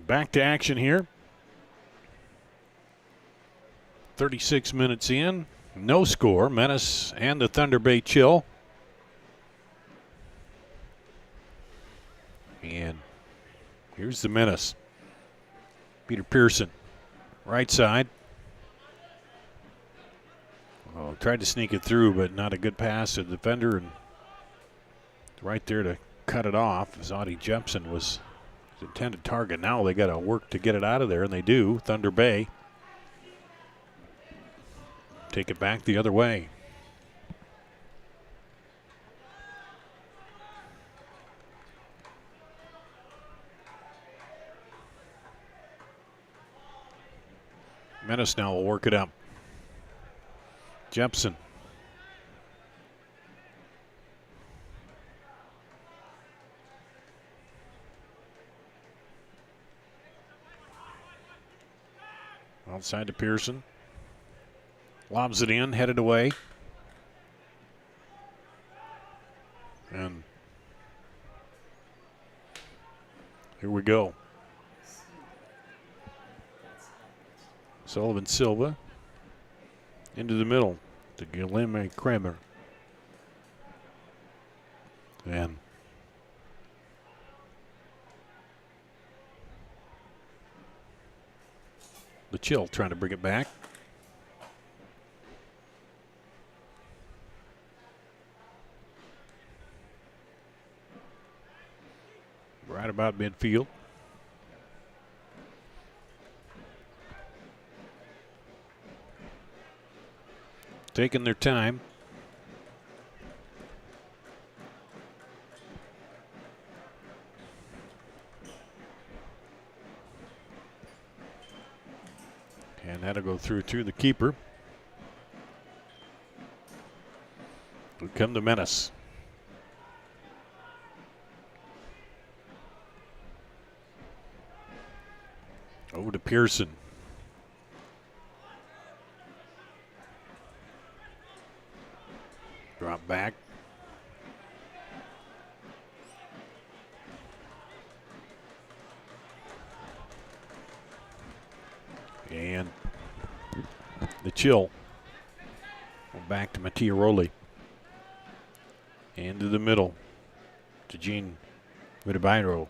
Back to action here. 36 minutes in. No score. Menace and the Thunder Bay Chill. And here's the Menace. Peter Pearson, right side. Oh, tried to sneak it through, but not a good pass to the defender. And right there to cut it off as Audie Jepson was his intended target. Now they got to work to get it out of there, and they do. Thunder Bay take it back the other way. Menace now will work it up. Jepson. Outside to Pearson. Lobs it in, headed away. And here we go. Sullivan Silva into the middle to Guilherme Kramer. And the Chill trying to bring it back. Right about midfield. Taking their time. And that'll go through to the keeper. Here come the Menace. Over to Pearson. Drop back. And the Chill. Back to Mattiaroli. Into the middle to Gene Ribeiro.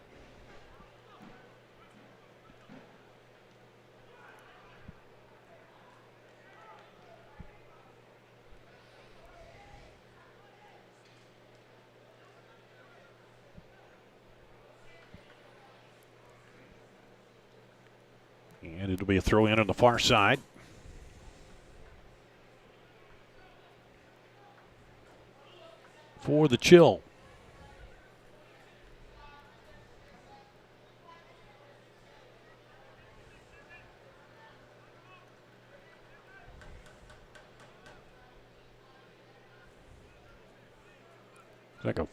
And it'll be a throw in on the far side. For the Chill. It's like a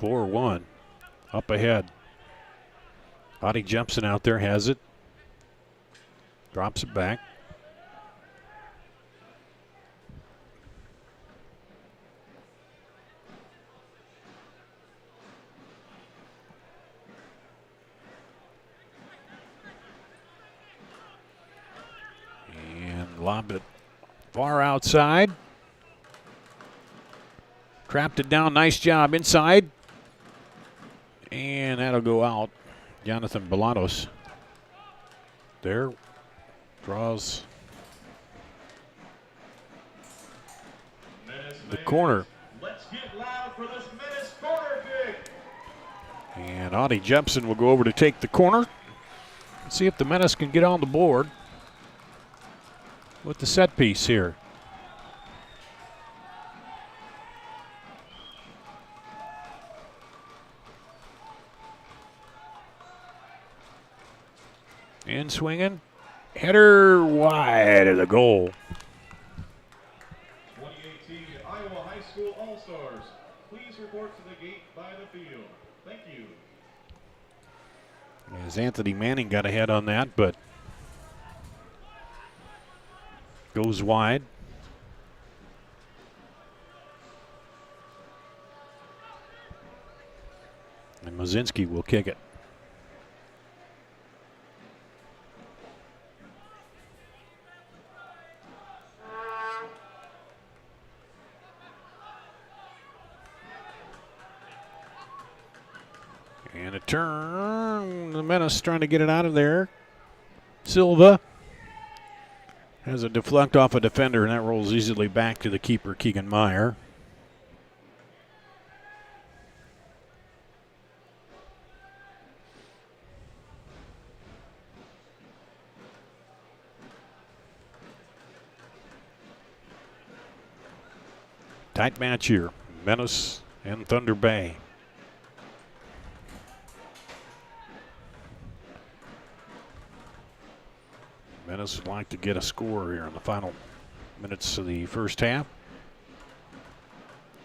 4-1 up ahead. Audie Jepson out there has it. Drops it back. And lobbed it far outside. Trapped it down. Nice job inside. And that'll go out. Jonathan Balanos there draws the corner. Let's get loud for this Menace corner kick. And Audie Jepson will go over to take the corner. See if the Menace can get on the board with the set piece here. In swinging. Header wide of the goal. 2018 Iowa High School All-Stars. Please report to the gate by the field. Thank you. As Anthony Manning got ahead on that, but goes wide. And Lazinski will kick it. And a turn. The Menace trying to get it out of there. Silva has a deflect off a defender, and that rolls easily back to the keeper, Keegan Meyer. Tight match here. Menace and Thunder Bay. Menace would like to get a score here in the final minutes of the first half.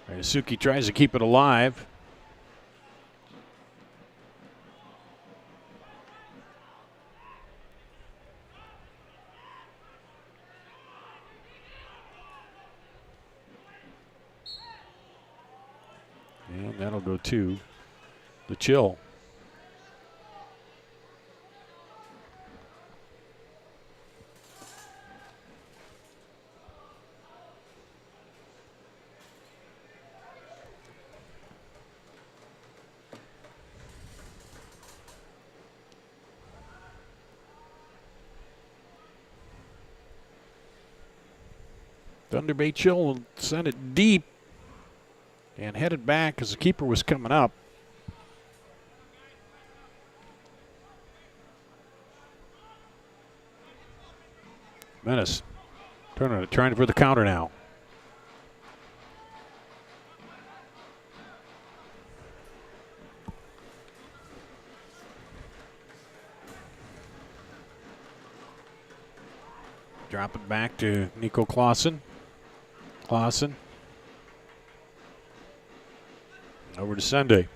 Suki tries to keep it alive. And that'll go to the Chill. Thunder Bay Chill sent it deep and headed back as the keeper was coming up. Menace turning it, trying for the counter now. Drop it back to Nico Clausen. Clausen. Over to Sunday.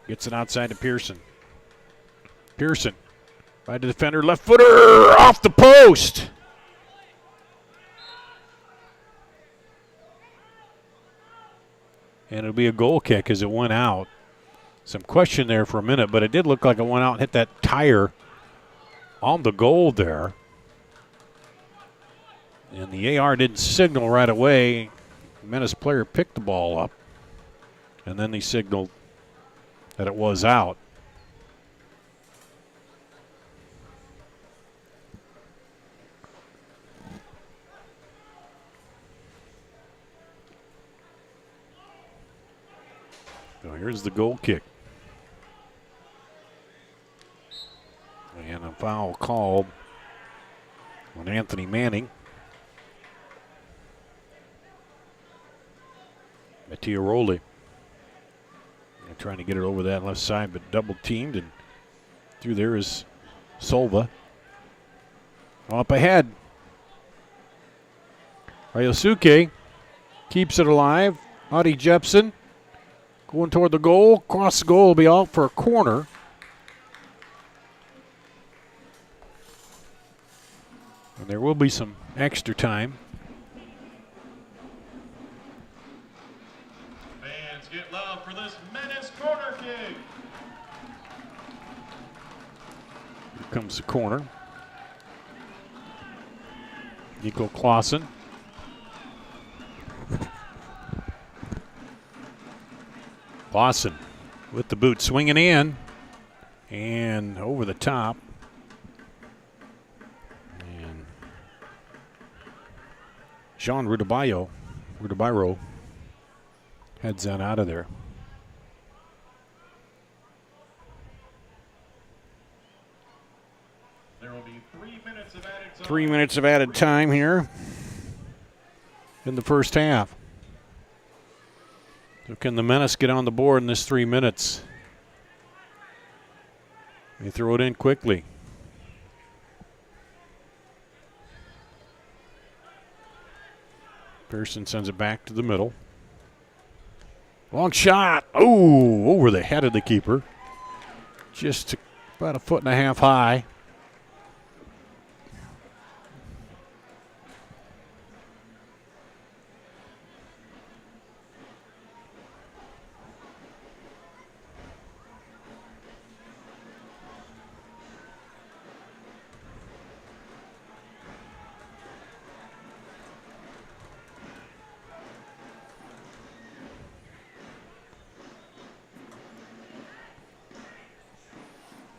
Gets it outside to Pearson. Pearson. By the defender, left footer off the post. And it'll be a goal kick as it went out. Some question there for a minute, but it did look like it went out and hit that tire on the goal there. And the AR didn't signal right away. The Menace player picked the ball up, and then he signaled that it was out. So here's the goal kick. And a foul called on Anthony Manning. Mattiaroli trying to get it over that left side, but double teamed, and through there is Silva. Up ahead. Ryosuke keeps it alive. Audie Jepson going toward the goal. Cross the goal will be out for a corner. And there will be some extra time. Fans get love for this Menace corner kick. Here comes the corner. Nico Clausen. Clausen with the boot swinging in and over the top. And Jean Rudabairo heads on out of there. There will be 3 minutes of added time. 3 minutes of added time here in the first half. So can the Menace get on the board in this 3 minutes? They throw it in quickly. Pearson sends it back to the middle. Long shot. Oh, over the head of the keeper. Just about 1.5 feet high.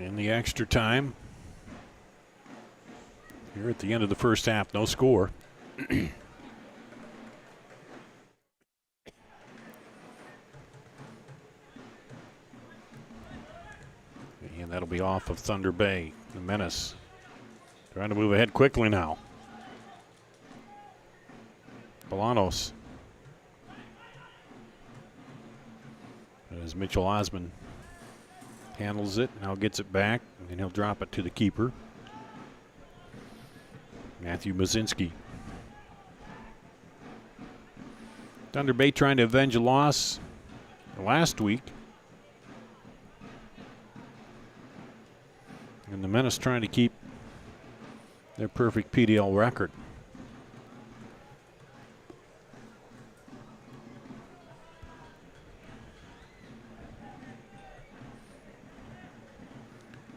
in the extra time. Here at the end of the first half, no score. And that'll be off of Thunder Bay. The Menace trying to move ahead quickly now. Bolanos. As Mitchell Osmond handles it, now gets it back, and he'll drop it to the keeper, Matthew Mazinski. Thunder Bay trying to avenge a loss last week. And the Menace trying to keep their perfect PDL record.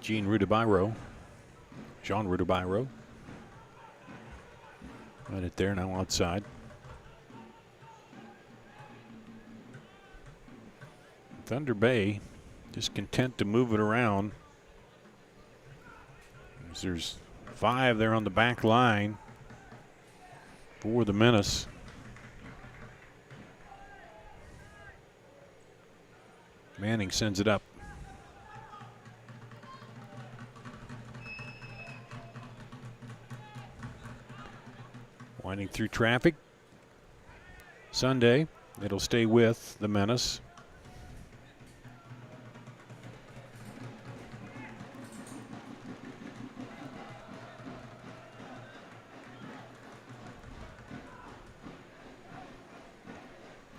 Jean Rudabiro. Got it there, now outside. Thunder Bay just content to move it around. There's 5 there on the back line for the Menace. Manning sends it up. Winding through traffic. Sunday, it'll stay with the Menace.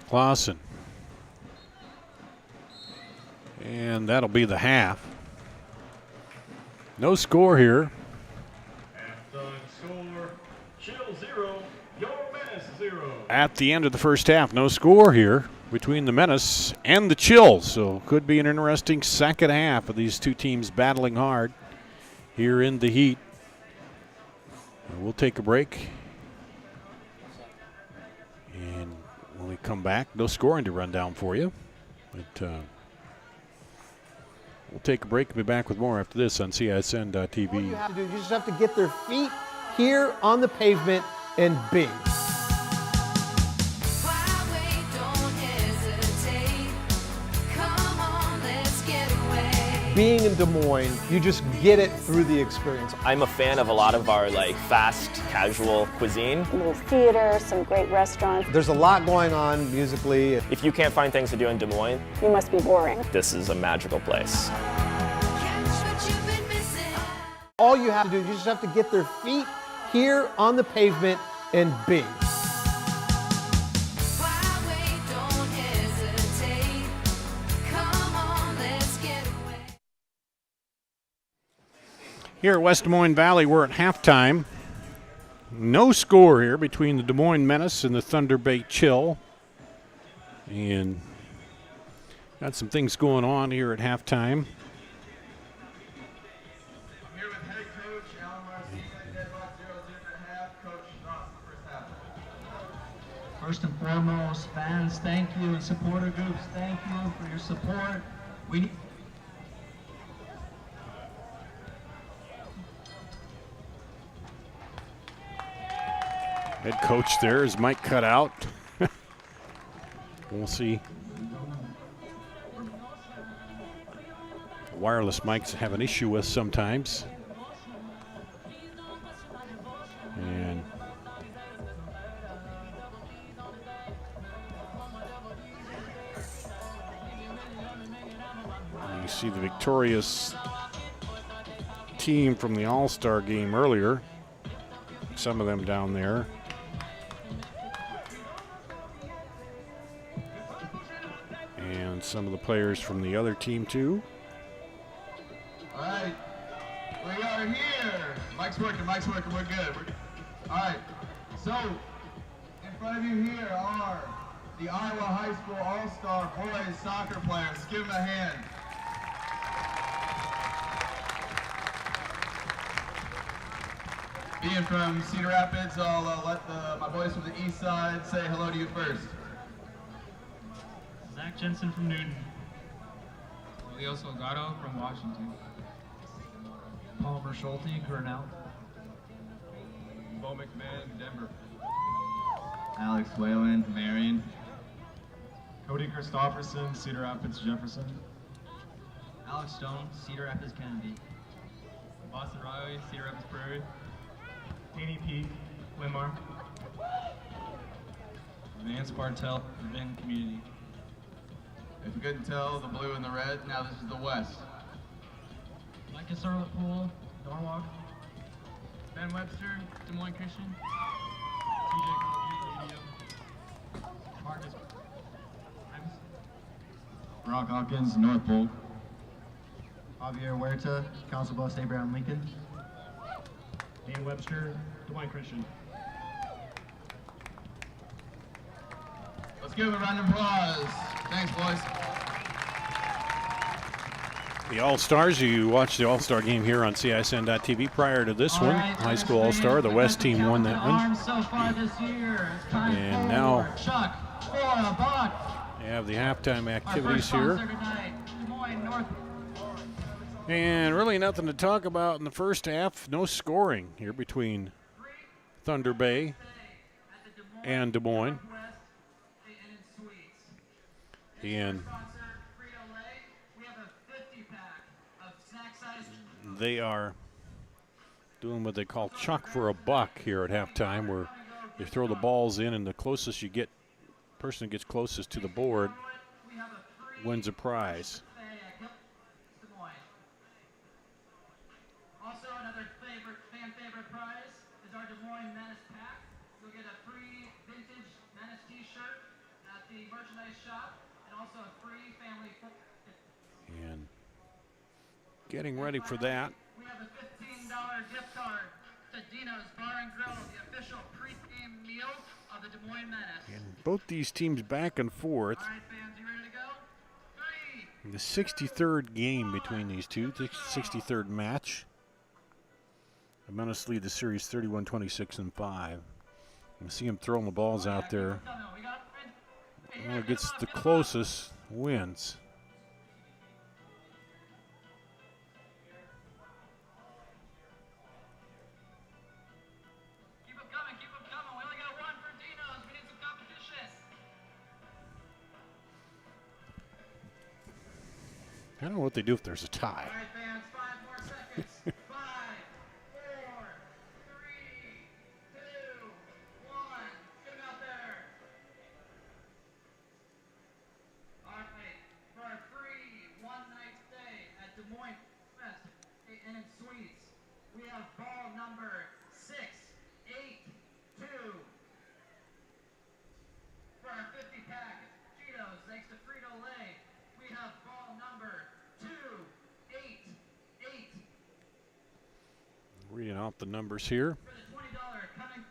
Clausen. And that'll be the half. No score here. Halftime score, Chill 0, your Menace 0. At the end of the first half, no score here between the Menace and the Chill. So could be an interesting second half of these two teams battling hard here in the heat. We'll take a break. And when we come back, no scoring to run down for you. But we'll take a break and be back with more after this on CISN.TV. All you have to do, you just have to get their feet here on the pavement and bing. Being in Des Moines, you just get it through the experience. I'm a fan of a lot of our fast, casual cuisine. A little theater, some great restaurants. There's a lot going on musically. If you can't find things to do in Des Moines, You must be boring. this is a magical place. All you have to do, you just have to get their feet here on the pavement and bing. Here at West Des Moines Valley, we're at halftime. No score here between the Des Moines Menace and the Thunder Bay Chill. And got some things going on here at halftime. I'm here with head coach Alan Marcy, deadlock 0-0 half. Coach, thoughts on the first half. First and foremost, fans, thank you, and supporter groups, thank you for your support. We need Head coach there is Mike cut out. We'll see. Wireless mics have an issue with sometimes. And you see the victorious team from the All-Star game earlier. Some of them down there. And some of the players from the other team too. All right, we are here. Mike's working, we're good. All right, so in front of you here are the Iowa High School All-Star boys soccer players. Give them a hand. Being from Cedar Rapids, I'll let my boys from the east side say hello to you first. Zach Jensen from Newton. Julio Salgado from Washington. Palmer Schulte, Grinnell. Bo McMahon, Denver. Alex Whalen, Marion. Cody Christopherson, Cedar Rapids, Jefferson. Alex Stone, Cedar Rapids, Kennedy. Boston Riley, Cedar Rapids Prairie. Danny Peak, Limar. Vance Bartell, Bend Community. If you couldn't tell, the blue and the red, now this is the west. Micah Charlotte Poole, Norwalk. Ben Webster, Des Moines Christian. TJ Colby, Medium. Marcus Grimes. Brock Hawkins, North Pole. Javier Huerta, Council Bluffs, Abraham Lincoln. Dan Webster, Des Moines Christian. Let's give them a round of applause. Thanks, boys. The All-Stars, you watched the All-Star game here on CISN.TV prior to this one. High School All-Star, the West team won that one. So far this year. It's time And now Chuck for a buck. we have the halftime Our activities first here. sponsor tonight, Des Moines North. And really nothing to talk about in the first half. No scoring here between Thunder Bay and Des Moines. And they are doing what they call chuck for a buck here at halftime, where they throw the balls in, and the closest you get, person who gets closest to the board wins a prize. Also, another fan favorite prize is our Des Moines Menace pack. You'll get a free vintage Menace t-shirt at the merchandise shop, and also a free family. And getting ready for that. We have a $15 gift card to Dino's Bar and Grill, the official pre-game meal of the Des Moines Menace. And both these teams back and forth. All right, fans, you ready to go? 3. The 63rd game between these two, the 63rd match. The Menace lead the series 31-26-5. You see him throwing the balls out there. Whoever gets the closest wins. Keep them coming, keep them coming. We only got one for Dino's. We need some competition. I don't know what they do if there's a tie. All right, fans, 5 more seconds. 5, 4, 3, 2, 1. Get him out there. All right, for a free one-night stay at Des Moines Fest Inn and Suites, we have ball number 682. For our 50-pack Cheetos, thanks to Frito-Lay, we have ball number 288. Reading off the numbers here. For the $20 coming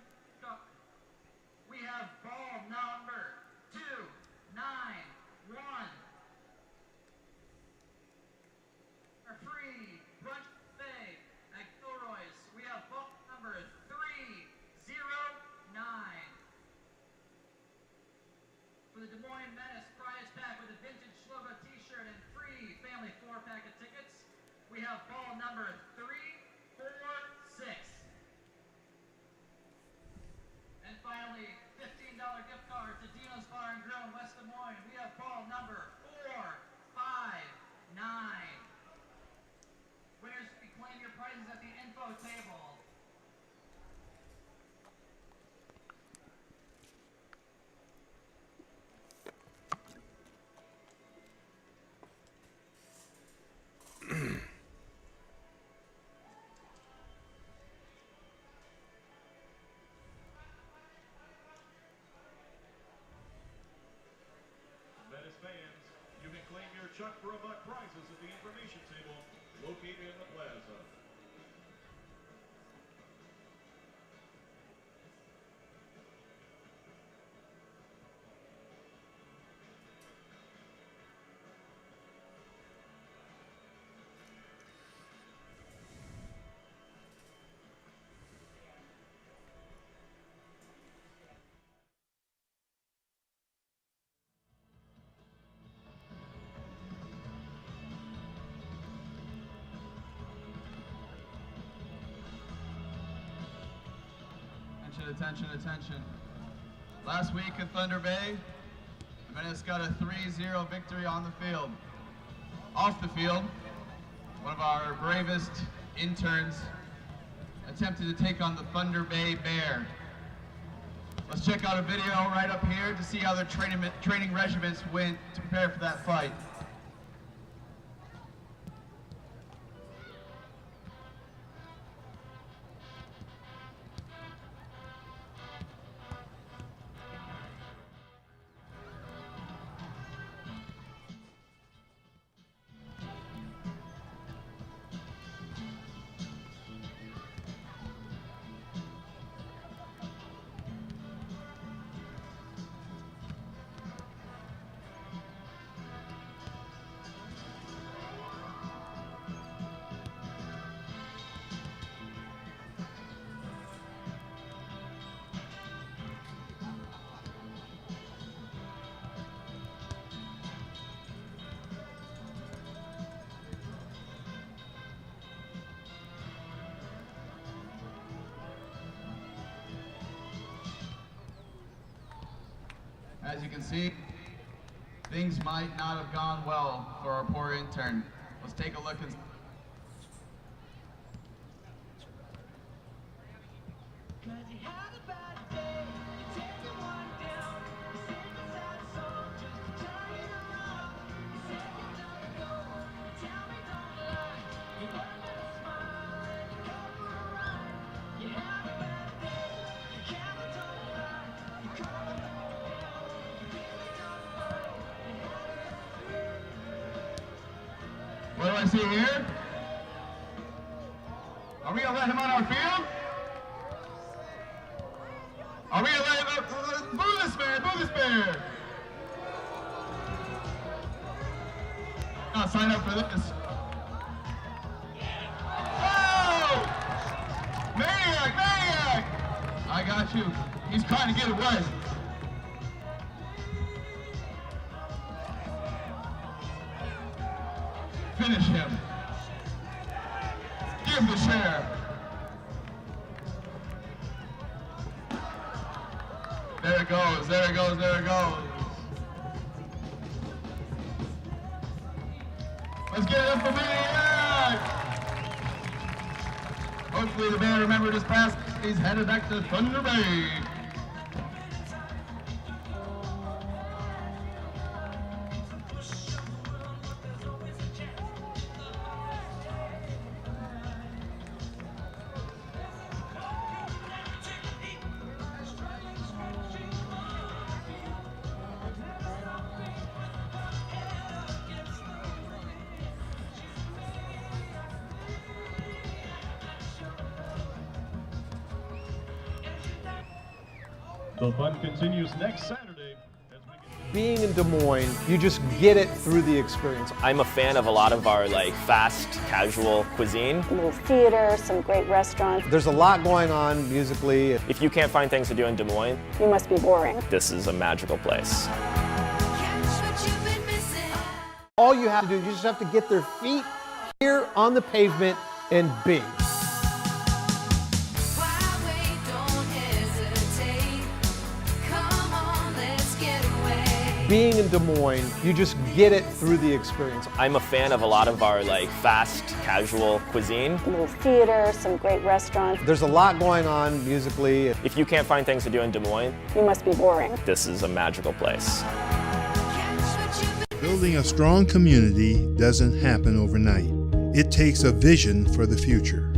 up, we have ball number 291. For free brunch buffet at Gilroy's, we have ball number 309. For the Des Moines Menace prize pack with a vintage logo t-shirt and free family 4-pack of tickets, we have ball number 346. And finally, $15 gift card to Dino's Bar and Grill in West Des Moines. We have ball number 459. Winners, claim your prizes at the info table. Menace fans, you can claim your Chuck for a Buck prizes at the information table located in the plaza. Attention, attention, attention. Last week in Thunder Bay, Menace got a 3-0 victory on the field. Off the field, one of our bravest interns attempted to take on the Thunder Bay Bear. Let's check out a video right up here to see how their training regiments went to prepare for that fight. As you can see, things might not have gone well for our poor intern. Let's take a look and what do I see here? Are we gonna let him on our field? Are we gonna let him boo this bear, boo this bear? Not sign up for this. Oh! Maniac, maniac! I got you. He's trying to get away. Finish him. Give the share. There it goes, there it goes, there it goes. Let's get it up for Maniac! Hopefully the bear remembered his past. He's headed back to Thunder Bay. The fun continues next Saturday as we get Being in Des Moines, you just get it through the experience. I'm a fan of a lot of our fast, casual cuisine. A little theater, some great restaurants. There's a lot going on musically. If you can't find things to do in Des Moines, You must be boring. this is a magical place. All you have to do, you just have to get their feet here on the pavement and be. Being in Des Moines, you just get it through the experience. I'm a fan of a lot of our fast, casual cuisine. A little theater, some great restaurants. There's a lot going on musically. If you can't find things to do in Des Moines, You must be boring. this is a magical place. Building a strong community doesn't happen overnight. It takes a vision for the future,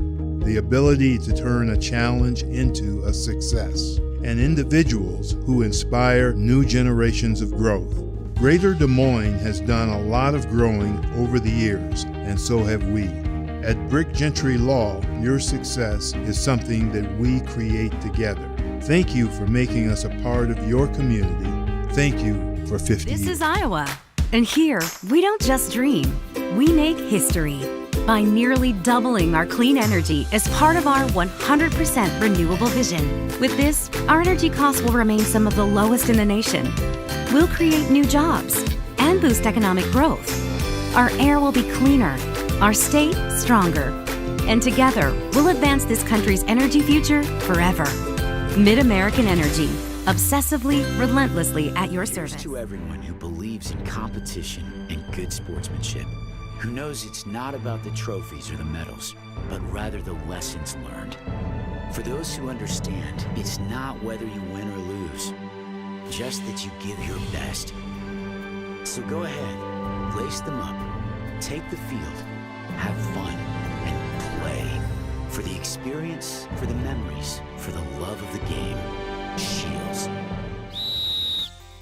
the ability to turn a challenge into a success, and individuals who inspire new generations of growth. Greater Des Moines has done a lot of growing over the years, and so have we. At Brick Gentry Law, your success is something that we create together. Thank you for making us a part of your community. Thank you for 50 years. This is Iowa, and here we don't just dream, we make history by nearly doubling our clean energy as part of our 100% renewable vision. With this, our energy costs will remain some of the lowest in the nation. We'll create new jobs and boost economic growth. Our air will be cleaner, our state stronger, and together we'll advance this country's energy future forever. Mid-American Energy. Obsessively, relentlessly at your Here's service. to everyone who believes in competition and good sportsmanship, who knows it's not about the trophies or the medals, but rather the lessons learned. For those who understand, it's not whether you win or lose, just that you give your best. So go ahead, lace them up, take the field, have fun, and play. For the experience, for the memories, for the love of the game. Shields.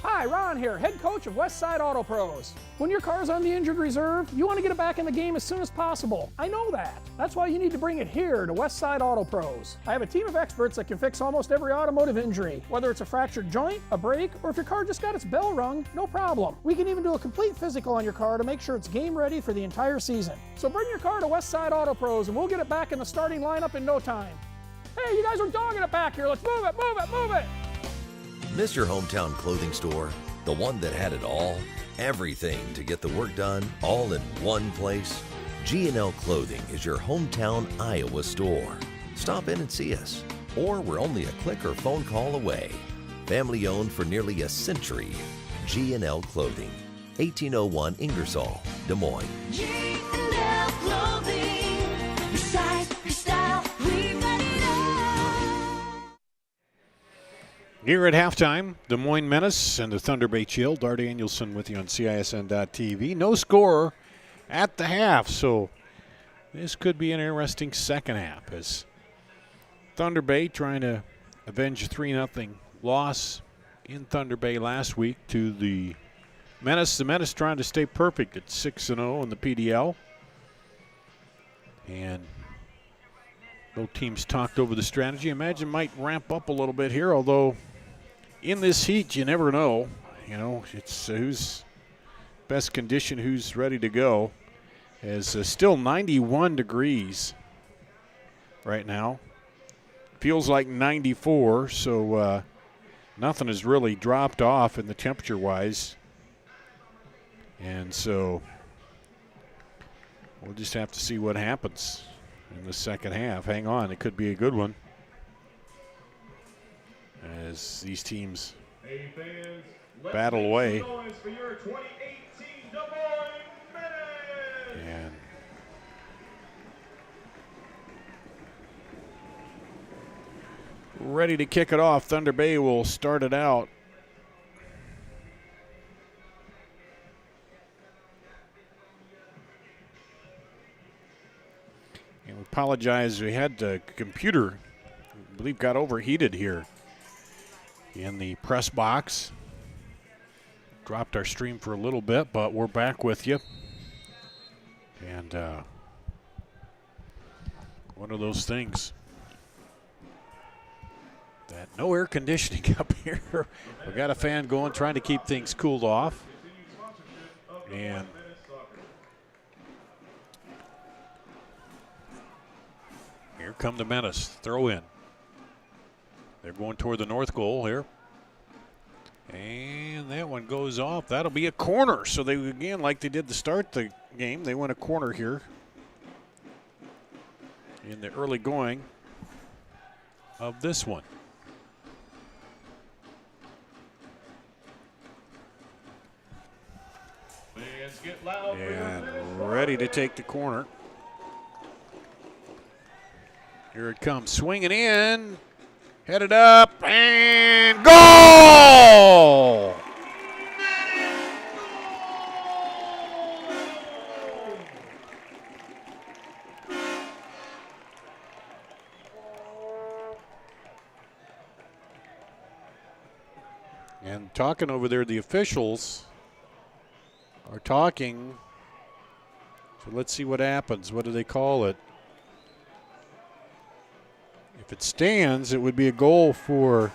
Hi, Ron here, head coach of Westside Auto Pros. When your car's on the injured reserve, you want to get it back in the game as soon as possible. I know that. That's why you need to bring it here to Westside Auto Pros. I have a team of experts that can fix almost every automotive injury. Whether it's a fractured joint, a brake, or if your car just got its bell rung, no problem. We can even do a complete physical on your car to make sure it's game ready for the entire season. So bring your car to Westside Auto Pros and we'll get it back in the starting lineup in no time. Hey, you guys are dogging it back here. Let's move it, move it, move it. Miss your hometown clothing store? The one that had it all? Everything to get the work done, all in one place? G&L Clothing is your hometown Iowa store. Stop in and see us. Or we're only a click or phone call away. Family owned for nearly a century. G&L Clothing, 1801 Ingersoll, Des Moines. G&L Clothing. Your size, your style, we've got it all. Here at halftime, Des Moines Menace and the Thunder Bay Chill. Dart Danielson with you on CISN.TV. No score at the half, so this could be an interesting second half as Thunder Bay trying to avenge a 3-0 loss in Thunder Bay last week to the Menace. The Menace trying to stay perfect at 6-0 in the PDL. And both teams talked over the strategy. Imagine might ramp up a little bit here, although in this heat you never know. You know, it's who's best condition, who's ready to go. As still 91 degrees right now. Feels like 94, so nothing has really dropped off in the temperature-wise. And so we'll just have to see what happens in the second half. Hang on, it could be a good one as these teams battle away. And ready to kick it off. Thunder Bay will start it out. And we apologize. We had the computer, I believe, got overheated here in the press box. Dropped our stream for a little bit, but we're back with you. And one of those things that no air conditioning up here. We got a fan going, trying to keep things cooled off. And here come the Menace. Throw in. They're going toward the north goal here. And that one goes off. That'll be a corner. So they, again, like they did to start the game, they went a corner here in the early going of this one. And ready to take the corner. Here it comes, swinging in, headed up, and goal! And talking over there, the officials are talking. So let's see what happens. What do they call it? If it stands, it would be a goal for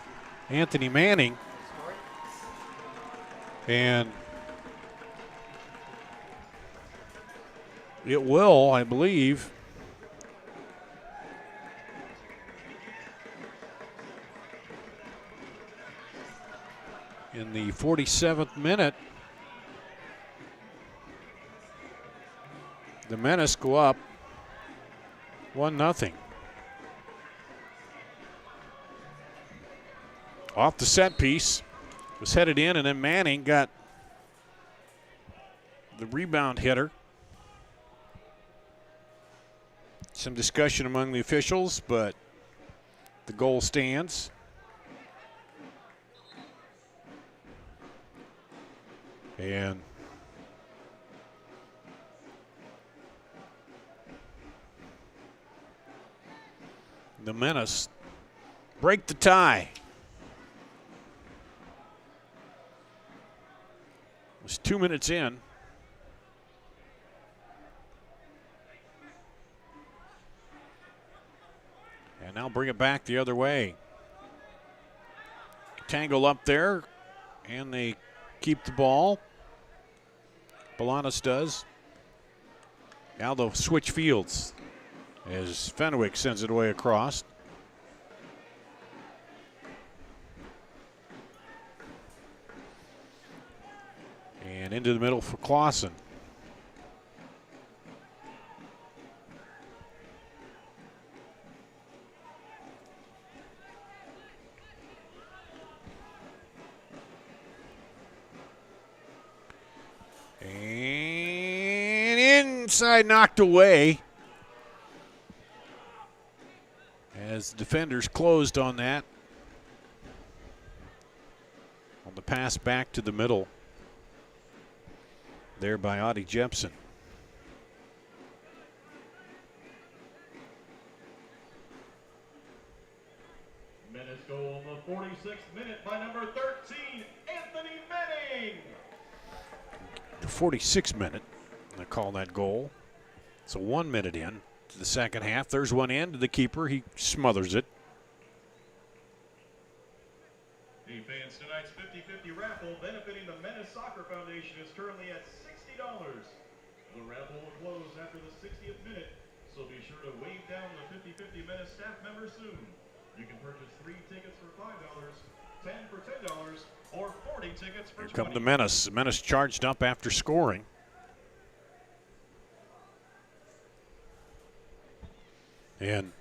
Anthony Manning. And it will, I believe. In the 47th minute, the Menace go up 1-0. off the set piece. Was headed in, and then Manning got the rebound hitter. Some discussion among the officials, but the goal stands. And the Menace break the tie. It was 2 minutes in. And now bring it back the other way. Tangle up there, and they keep the ball. Bolanos does. Now they'll switch fields as Fenwick sends it away across. And into the middle for Clausen. And inside, knocked away. As the defenders closed on that. On the pass back to the middle. There by Audie Jepson. Menace goal on the 46th minute by number 13, Anthony Manning. The 46th minute, they call that goal. So 1 minute in to the second half. There's one in to the keeper. He smothers it. Hey fans, tonight's 50-50 raffle benefiting the Menace Soccer Foundation is currently at $60. The raffle will close after the 60th minute, so be sure to wave down the 50-50 Menace staff members soon. You can purchase 3 tickets for $5, 10 for $10, or 40 tickets for $20. Here come the Menace. The Menace charged up after scoring. And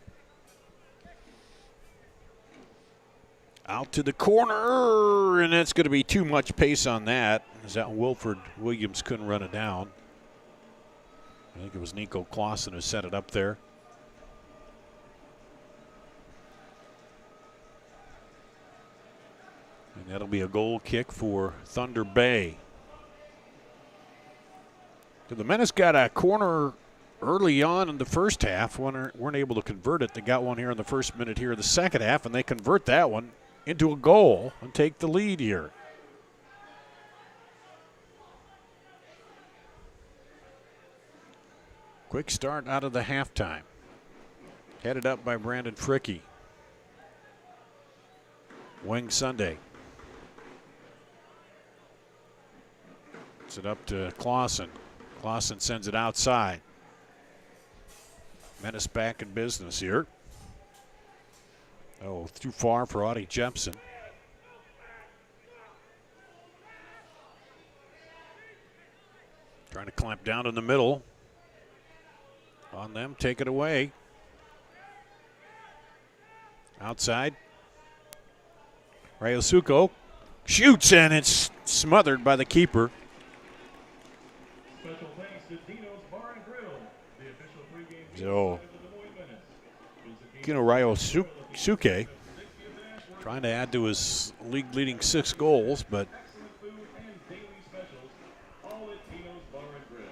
out to the corner, and that's going to be too much pace on that. As that Wilford Williams couldn't run it down. I think it was Nico Clausen who set it up there. And that'll be a goal kick for Thunder Bay. So the Menace got a corner early on in the first half. Weren't able to convert it. They got one here in the first minute here of the second half, and they convert that one into a goal and take the lead here. Quick start out of the halftime. Headed up by Brandon Fricke. Wing Sunday. It's it up to Clausen. Clausen sends it outside. Menace back in business here. Oh, too far for Audie Jepson. Trying to clamp down in the middle. On them, take it away. Outside. Ryosuko shoots, and it's smothered by the keeper. Special thanks to Dino's Bar and Grill, the official pregame So, of the Des Moines Menace. Kino Ryosuke trying to add to his league-leading 6 goals, but Excellent food and daily specials, all at Dino's Bar and Grill.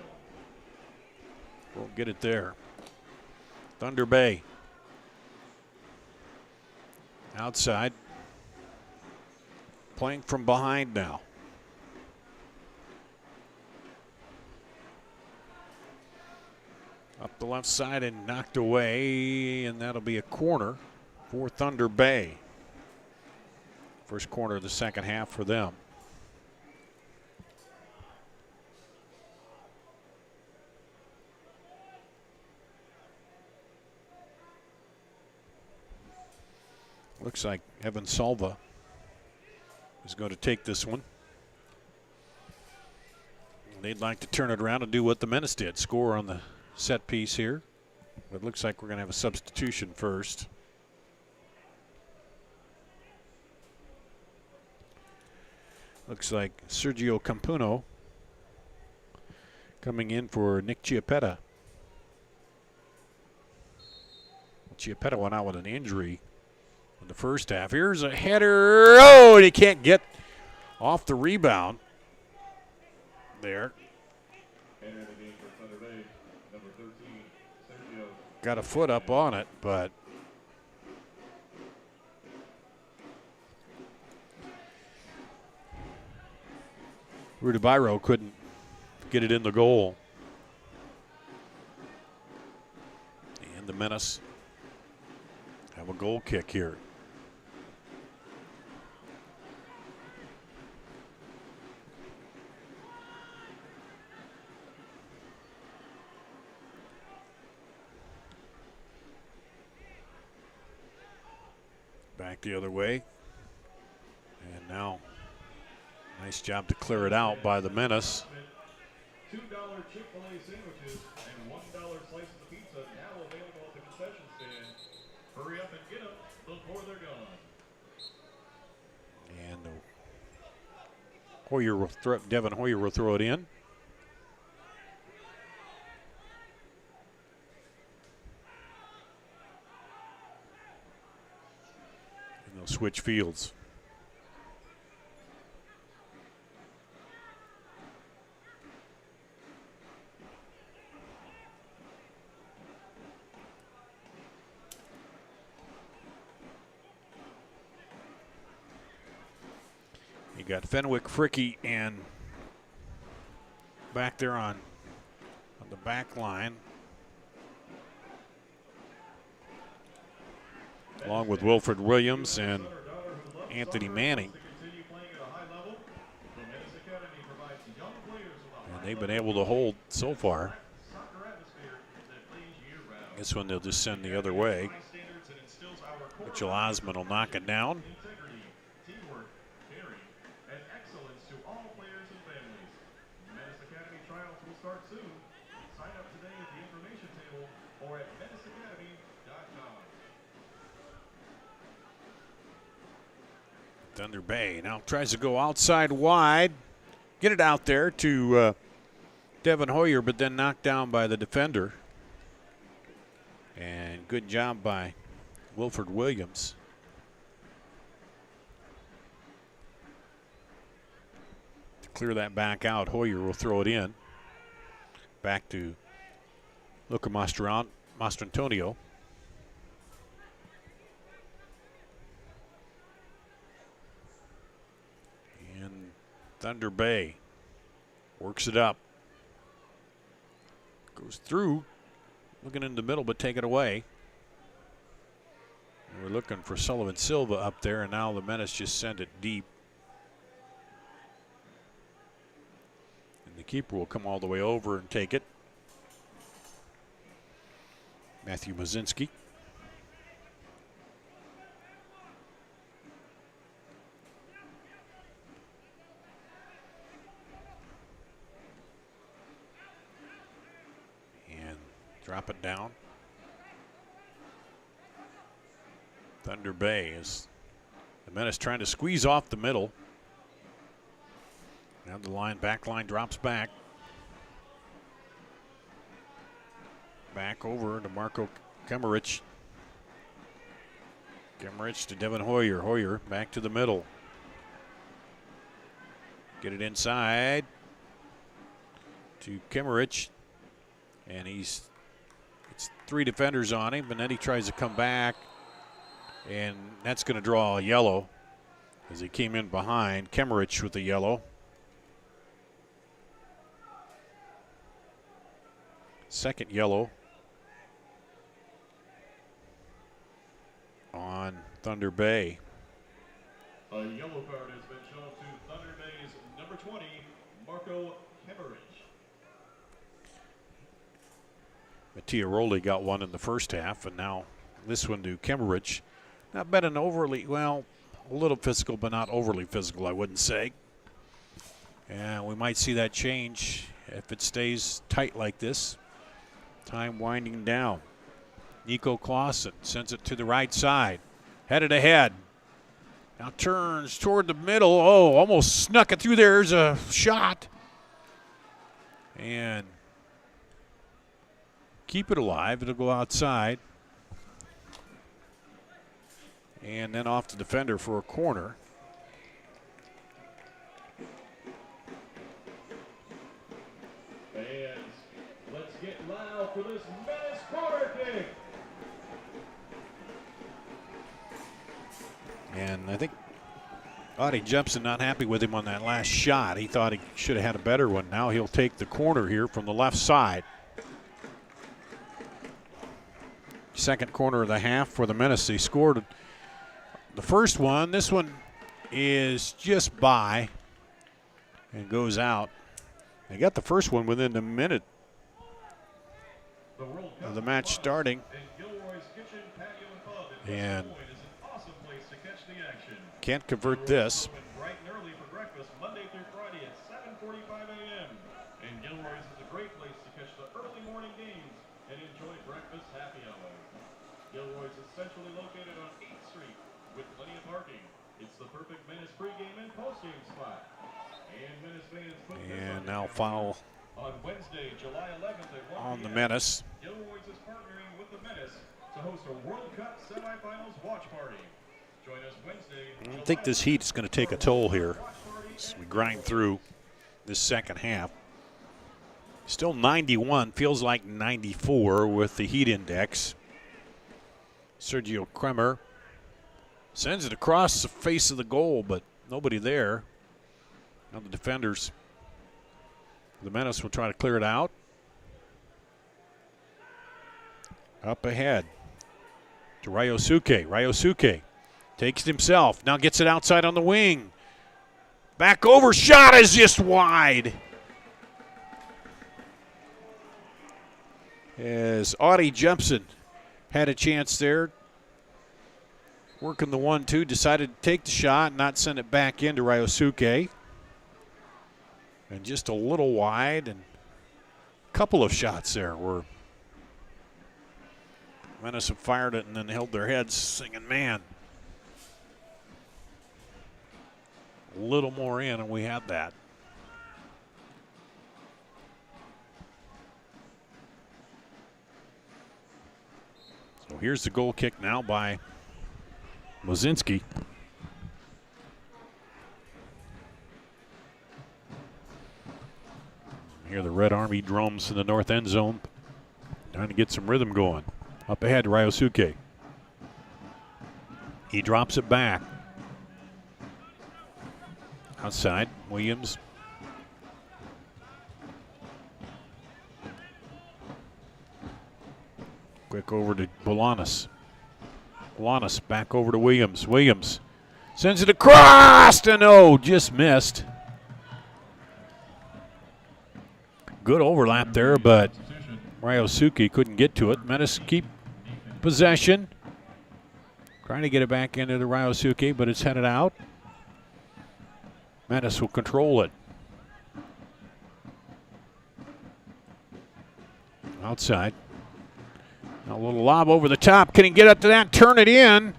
won't get it there. Thunder Bay. Outside. Playing from behind now. Up the left side and knocked away, and that'll be a corner for Thunder Bay. First corner of the second half for them. Looks like Evan Salva is going to take this one. They'd like to turn it around and do what the Menace did, score on the set piece here. But it looks like we're going to have a substitution first. Looks like Sergio Campuno coming in for Nick Chiappetta. Chiappetta went out with an injury in the first half. Here's a header. Oh, and he can't get off the rebound there. Got a foot up on it, but Rudebairo couldn't get it in the goal. And the Menace have a goal kick here. Back the other way. And now, nice job to clear it out by the Menace. $2 Chick-fil-A sandwiches and $1 slices of pizza now available at the concession stand. Hurry up and get them before they're gone. And Hoyer will Devin Hoyer will throw it in. And they'll switch fields. You got Fenwick, Fricky, and back there on the back line, along with Wilfred Williams and Anthony Manning. And they've been able to hold so far. This one they'll just send the other way. Mitchell Osmond will knock it down. Start soon. Sign up today at the information table or at menaceacademy.com. Thunder Bay now tries to go outside wide, get it out there to Devin Hoyer, but then knocked down by the defender. And good job by Wilfred Williams. To clear that back out, Hoyer will throw it in. Back to Luca Mastrantonio. And Thunder Bay works it up. Goes through, looking in the middle, but take it away. And we're looking for Sullivan Silva up there, and now the Menace just sent it deep. The keeper will come all the way over and take it. Matthew Mazinski. And drop it down. Thunder Bay is the Menace trying to squeeze off the middle. Now the back line drops back. Back over to Marco Kemerich. Kemerich to Devin Hoyer. Hoyer back to the middle. Get it inside to Kemerich. And it's three defenders on him, and then he tries to come back. And that's going to draw a yellow as he came in behind. Kemerich with the yellow. Second yellow on Thunder Bay. A yellow card has been shown to Thunder Bay's number 20, Marco Kemerich. Mattia Rowley got one in the first half, and now this one to Kemerich. Not been an overly, well, a little physical, but not overly physical, I wouldn't say. And we might see that change if it stays tight like this. Time winding down. Nico Clausen sends it to the right side. Headed ahead. Now turns toward the middle. Oh, almost snuck it through. There's a shot. And keep it alive. It'll go outside. And then off the defender for a corner. Fans, let's get loud for this Menace corner kick. And I think Audie Jepson not happy with him on that last shot. He thought he should have had a better one. Now he'll take the corner here from the left side. Second corner of the half for the Menace. They scored the first one. This one is just by and goes out. They got the first one within a minute of the match starting. And can't convert this. Bright and early for breakfast, Monday through Friday at 7:45 a.m. And Gilroy's is a great place to catch the early morning games and enjoy breakfast happy hour. Gilroy's is centrally located on 8th Street with plenty of parking. It's the perfect Menace pregame and postgame spot. And Menace fans put this And on now your foul on Wednesday, July 11th at 1 on the p.m. Menace. Gilroy's is partnering with the Menace to host a World Cup semifinals watch party. Join us Wednesday. I don't think this heat is going to take a toll here as we grind through this second half. Still 91, feels like 94 with the heat index. Sergio Kremer sends it across the face of the goal, but nobody there. Now the defenders, the Menace will try to clear it out. Up ahead to Ryosuke. Ryosuke takes it himself. Now gets it outside on the wing. Back over. Shot is just wide. As Audie Jepson had a chance there. Working the 1-2. Decided to take the shot, not send it back into Ryosuke. And just a little wide. And a couple of shots there were. Menace have fired it and then held their heads singing, man. A little more in, and we had that. So here's the goal kick now by Mozinski. Hear the Red Army drums in the north end zone. Trying to get some rhythm going. Up ahead, Ryosuke. He drops it back. Outside, Williams. Quick over to Bolanos. Bolanos back over to Williams. Williams sends it across, and oh, just missed. Good overlap there, but Ryosuke couldn't get to it. Menace keep possession. Trying to get it back into the Ryosuke, but it's headed out. Menace will control it. Outside. A little lob over the top. Can he get up to that? Turn it in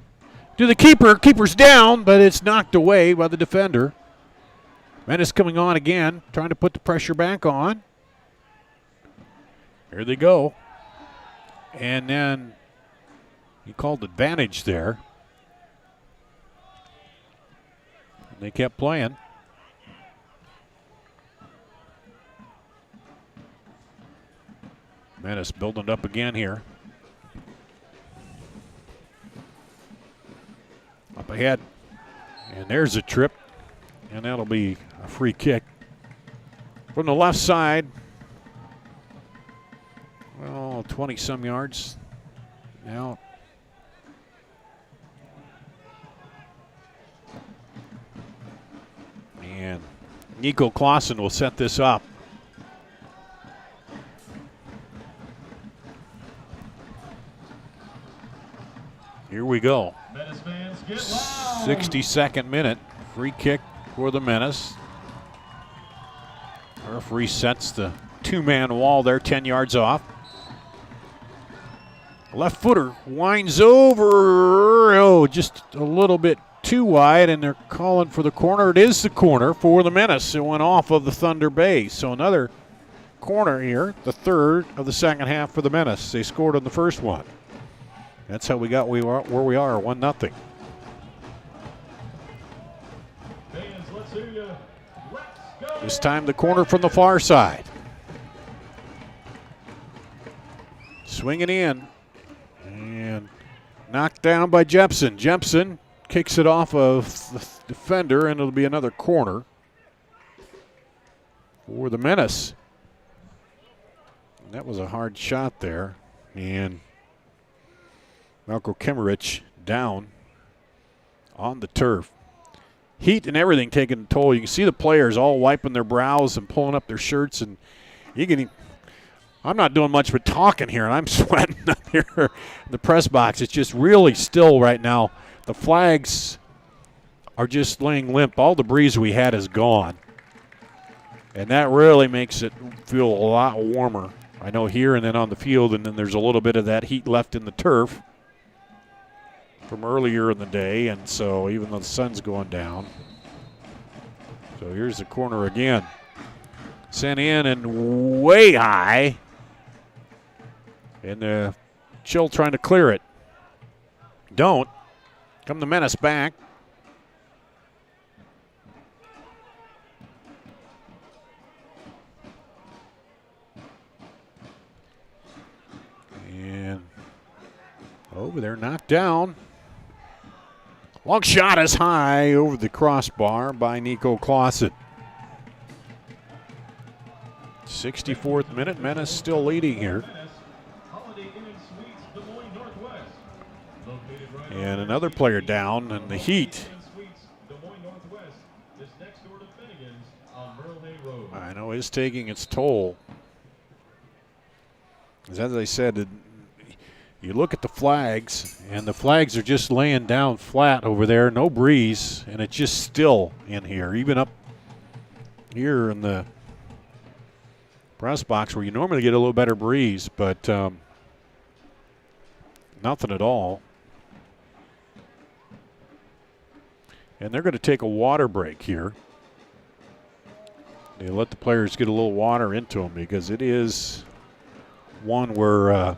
to the keeper. Keeper's down, but it's knocked away by the defender. Menace coming on again, trying to put the pressure back on. Here they go. And then he called advantage there. And they kept playing. Menace building up again here. Up ahead. And there's a trip. And that'll be a free kick. From the left side. Well, 20-some yards. Now. And Nico Clausen will set this up. Here we go. 62nd minute. Free kick for the Menace. Referee sets the two-man wall there, 10 yards off. Left footer winds over. Oh, just a little bit too wide, and they're calling for the corner. It is the corner for the Menace. It went off of the Thunder Bay. So another corner here, the third of the second half for the Menace. They scored on the first one. That's how we got where we are, 1-0. Fans, let's hear you. Let's go. This time the corner from the far side. Swinging in. And knocked down by Jepson. Jepson kicks it off of the defender, and it'll be another corner for the Menace. And that was a hard shot there. And Malko Kemerich down on the turf. Heat and everything taking a toll. You can see the players all wiping their brows and pulling up their shirts. And you can, I'm not doing much but talking here, and I'm sweating up here in the press box. It's just really still right now. The flags are just laying limp. All the breeze we had is gone. And that really makes it feel a lot warmer. I know here and then on the field, and then there's a little bit of that heat left in the turf from earlier in the day, and so even though the sun's going down. So here's the corner again. Sent in and way high. And the Chill trying to clear it. Don't. Come the Menace back. And over there, knocked down. Long shot is high over the crossbar by Nico Clausen. 64th minute, Menace still leading here. And another player down, and the Heat. I know is taking its toll. As I said, you look at the flags, and the flags are just laying down flat over there, no breeze, and it's just still in here, even up here in the press box where you normally get a little better breeze, but nothing at all. And they're going to take a water break here. They let the players get a little water into them because it is one where,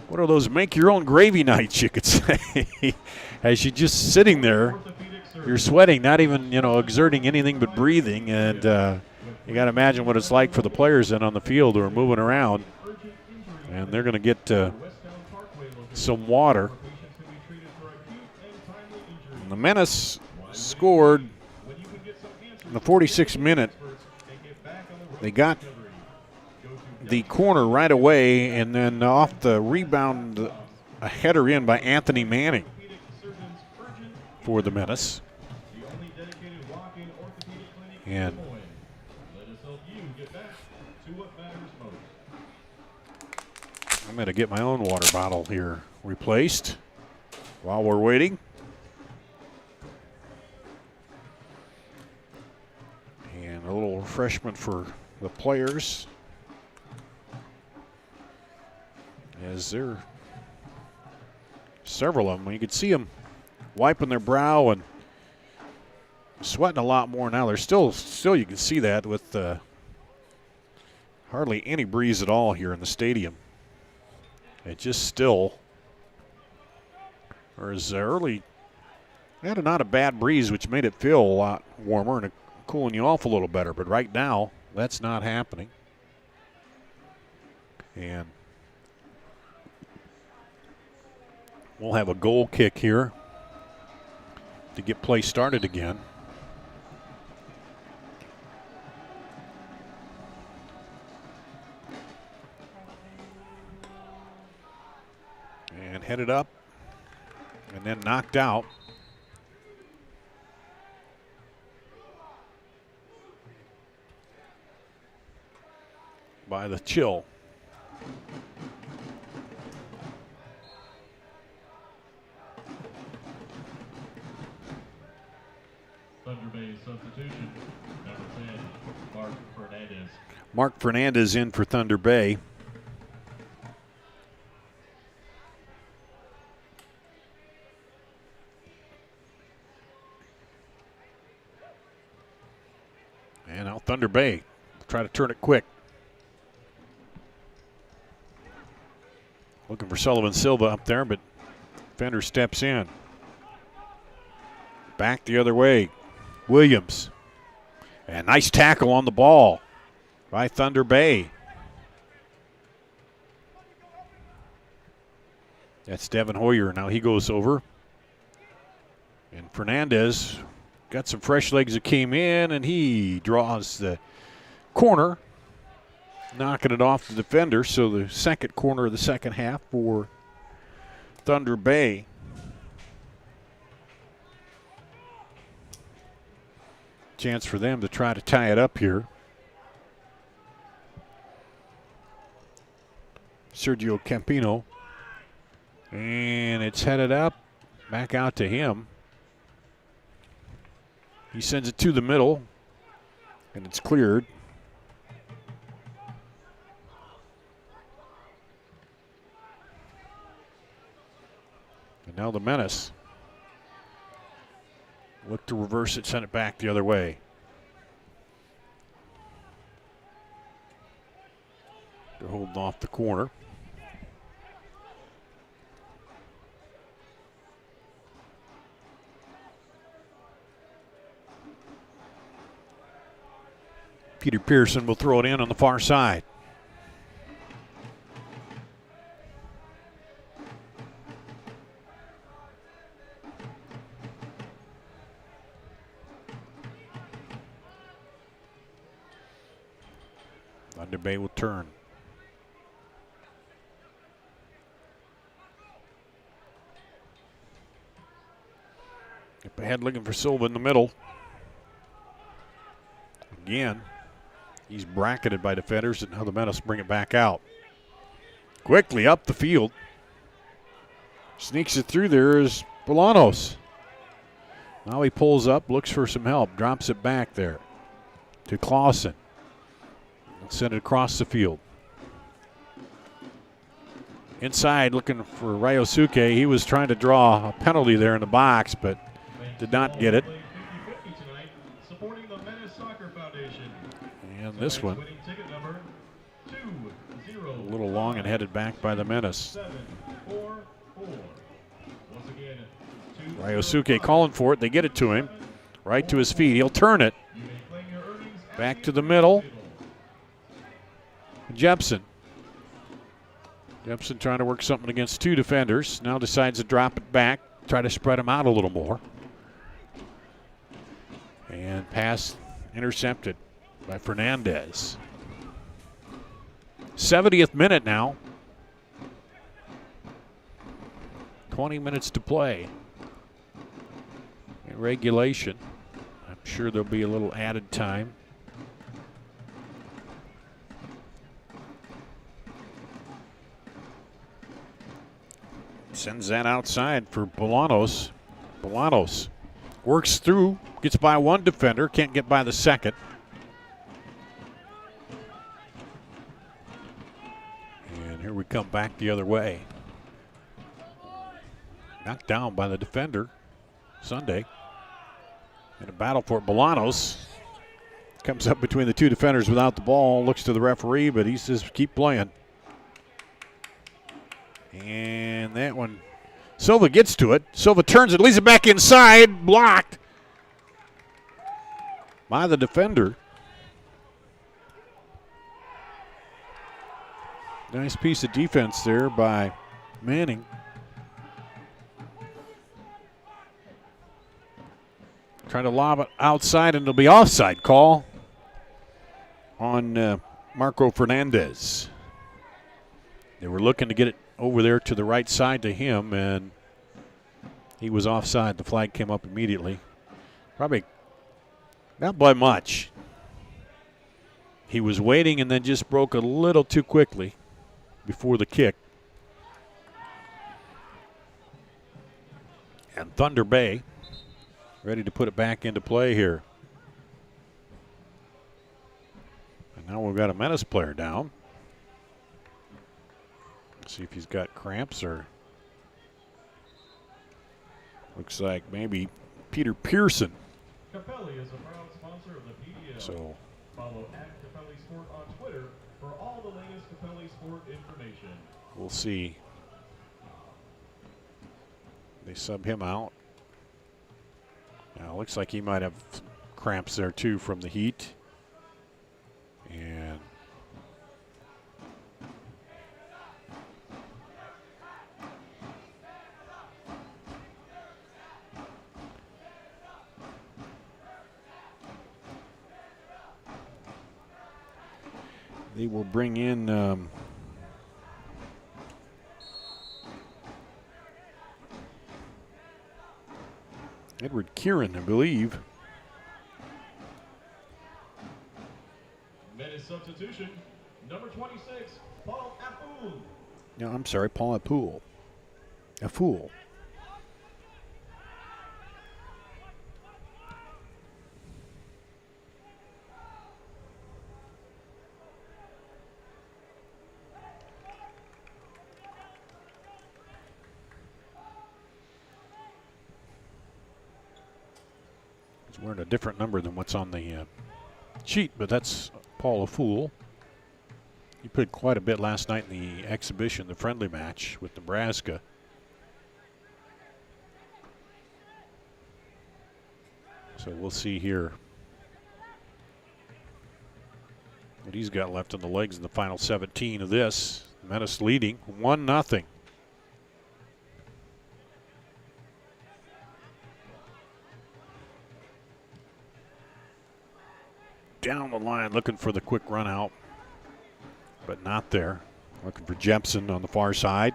what are those make-your-own gravy nights, you could say. As you're just sitting there, you're sweating, not even, exerting anything but breathing. And you got to imagine what it's like for the players then on the field who are moving around. And they're going to get some water. And the Menace scored in the 46th minute. They got the corner right away, and then off the rebound, a header in by Anthony Manning for the Menace. And I'm going to get my own water bottle here replaced while we're waiting. And a little refreshment for the players, as there are several of them. You can see them wiping their brow and sweating a lot more now. There's still you can see that with hardly any breeze at all here in the stadium. It's just still. Whereas early, they had not a bad breeze, which made it feel a lot warmer and cooling you off a little better. But right now, that's not happening. And we'll have a goal kick here to get play started again. And headed up and then knocked out. By the Chill. Thunder Bay substitution, number 10, Mark Fernandez. Mark Fernandez in for Thunder Bay. And now Thunder Bay try to turn it quick. Looking for Sullivan Silva up there, but defender steps in. Back the other way. Williams. And nice tackle on the ball by Thunder Bay. That's Devin Hoyer. Now he goes over. And Fernandez got some fresh legs that came in, and he draws the corner, knocking it off the defender. So the second corner of the second half for Thunder Bay. Chance for them to try to tie it up here. Sergio Campino. And it's headed up, back out to him. He sends it to the middle, and it's cleared. And now the Menace. Look to reverse it, send it back the other way. They're holding off the corner. Peter Pearson will throw it in on the far side. Thunder Bay will turn. Up ahead looking for Silva in the middle. Again, he's bracketed by defenders, and now the Menace bring it back out. Quickly up the field. Sneaks it through there is Bolanos. Now he pulls up, looks for some help, drops it back there to Clausen. Send it across the field. Inside looking for Ryosuke. He was trying to draw a penalty there in the box, but did not get it. And this one, a little long and headed back by the Menace. Ryosuke calling for it. They get it to him. Right to his feet. He'll turn it. Back to the middle. Jepson. Jepson trying to work something against two defenders. Now decides to drop it back. Try to spread them out a little more. And pass intercepted by Fernandez. 70th minute now. 20 minutes to play. In regulation. I'm sure there'll be a little added time. Sends that outside for Bolanos. Bolanos works through, gets by one defender, can't get by the second. And here we come back the other way. Knocked down by the defender, Sunday. In a battle for it, Bolanos comes up between the two defenders without the ball, looks to the referee, but he says keep playing. And that one, Silva gets to it. Silva turns it, leaves it back inside, blocked by the defender. Nice piece of defense there by Manning. Trying to lob it outside, and it'll be offside call on Marco Fernandez. They were looking to get it over there to the right side to him, and he was offside. The flag came up immediately. Probably not by much. He was waiting and then just broke a little too quickly before the kick. And Thunder Bay ready to put it back into play here. And now we've got a Menace player down. See if he's got cramps, or looks like maybe Peter Pearson. Capelli is a proud sponsor of the PDL. So Follow @Capelli Sport on Twitter for all the latest Capelli Sport information. We'll see. They sub him out. Now, looks like he might have cramps there too from the heat. And they will bring in Edward Kieran, I believe. Menace substitution, number 26, Paul Apool. No, I'm sorry, Paul Apool. A fool. He's wearing a different number than what's on the sheet, but that's Paul a fool. He played quite a bit last night in the exhibition, the friendly match with Nebraska. So we'll see here what he's got left in the legs in the final 17 of this. Menace leading 1-0. Down the line looking for the quick run out, but not there. Looking for Jepson on the far side.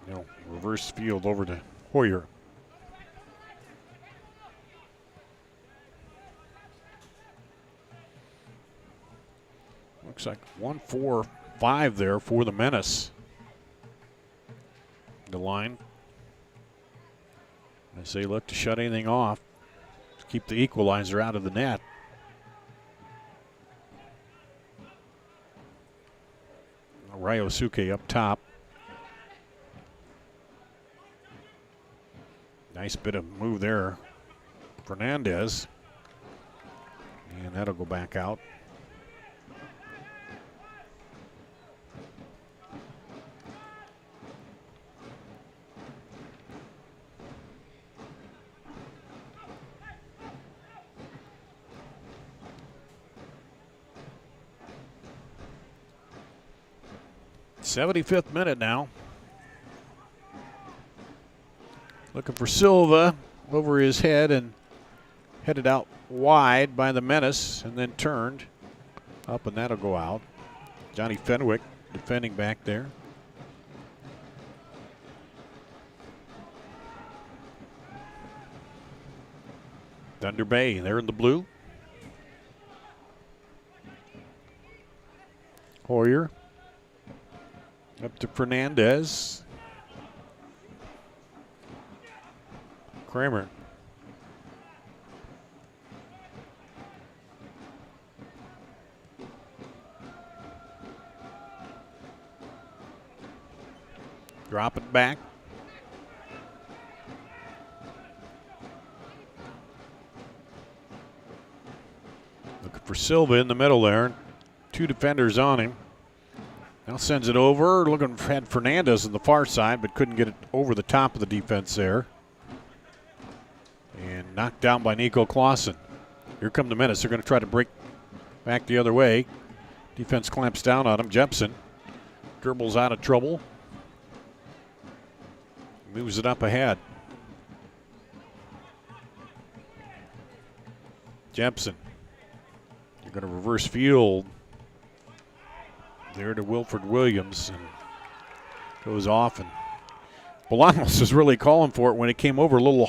No, reverse field over to Hoyer. Looks like 1-4-5 there for the Menace. The line, as they look to shut anything off, to keep the equalizer out of the net. Ryosuke up top. Nice bit of move there. Fernandez. And that'll go back out. '75th minute now. Looking for Silva over his head and headed out wide by the Menace and then turned up, and that'll go out. Johnny Fenwick defending back there. Thunder Bay, they're in the blue. Hoyer up to Fernandez. Kramer. Drop it back. Looking for Silva in the middle there. Two defenders on him. Now sends it over. Looking for had Fernandez on the far side, but couldn't get it over the top of the defense there. And knocked down by Nico Clausen. Here come the Menace. They're going to try to break back the other way. Defense clamps down on him. Jepson dribbles out of trouble. Moves it up ahead. Jepson. You're going to reverse field. There to Wilford Williams, and goes off, and Bolanos is really calling for it when it came over a little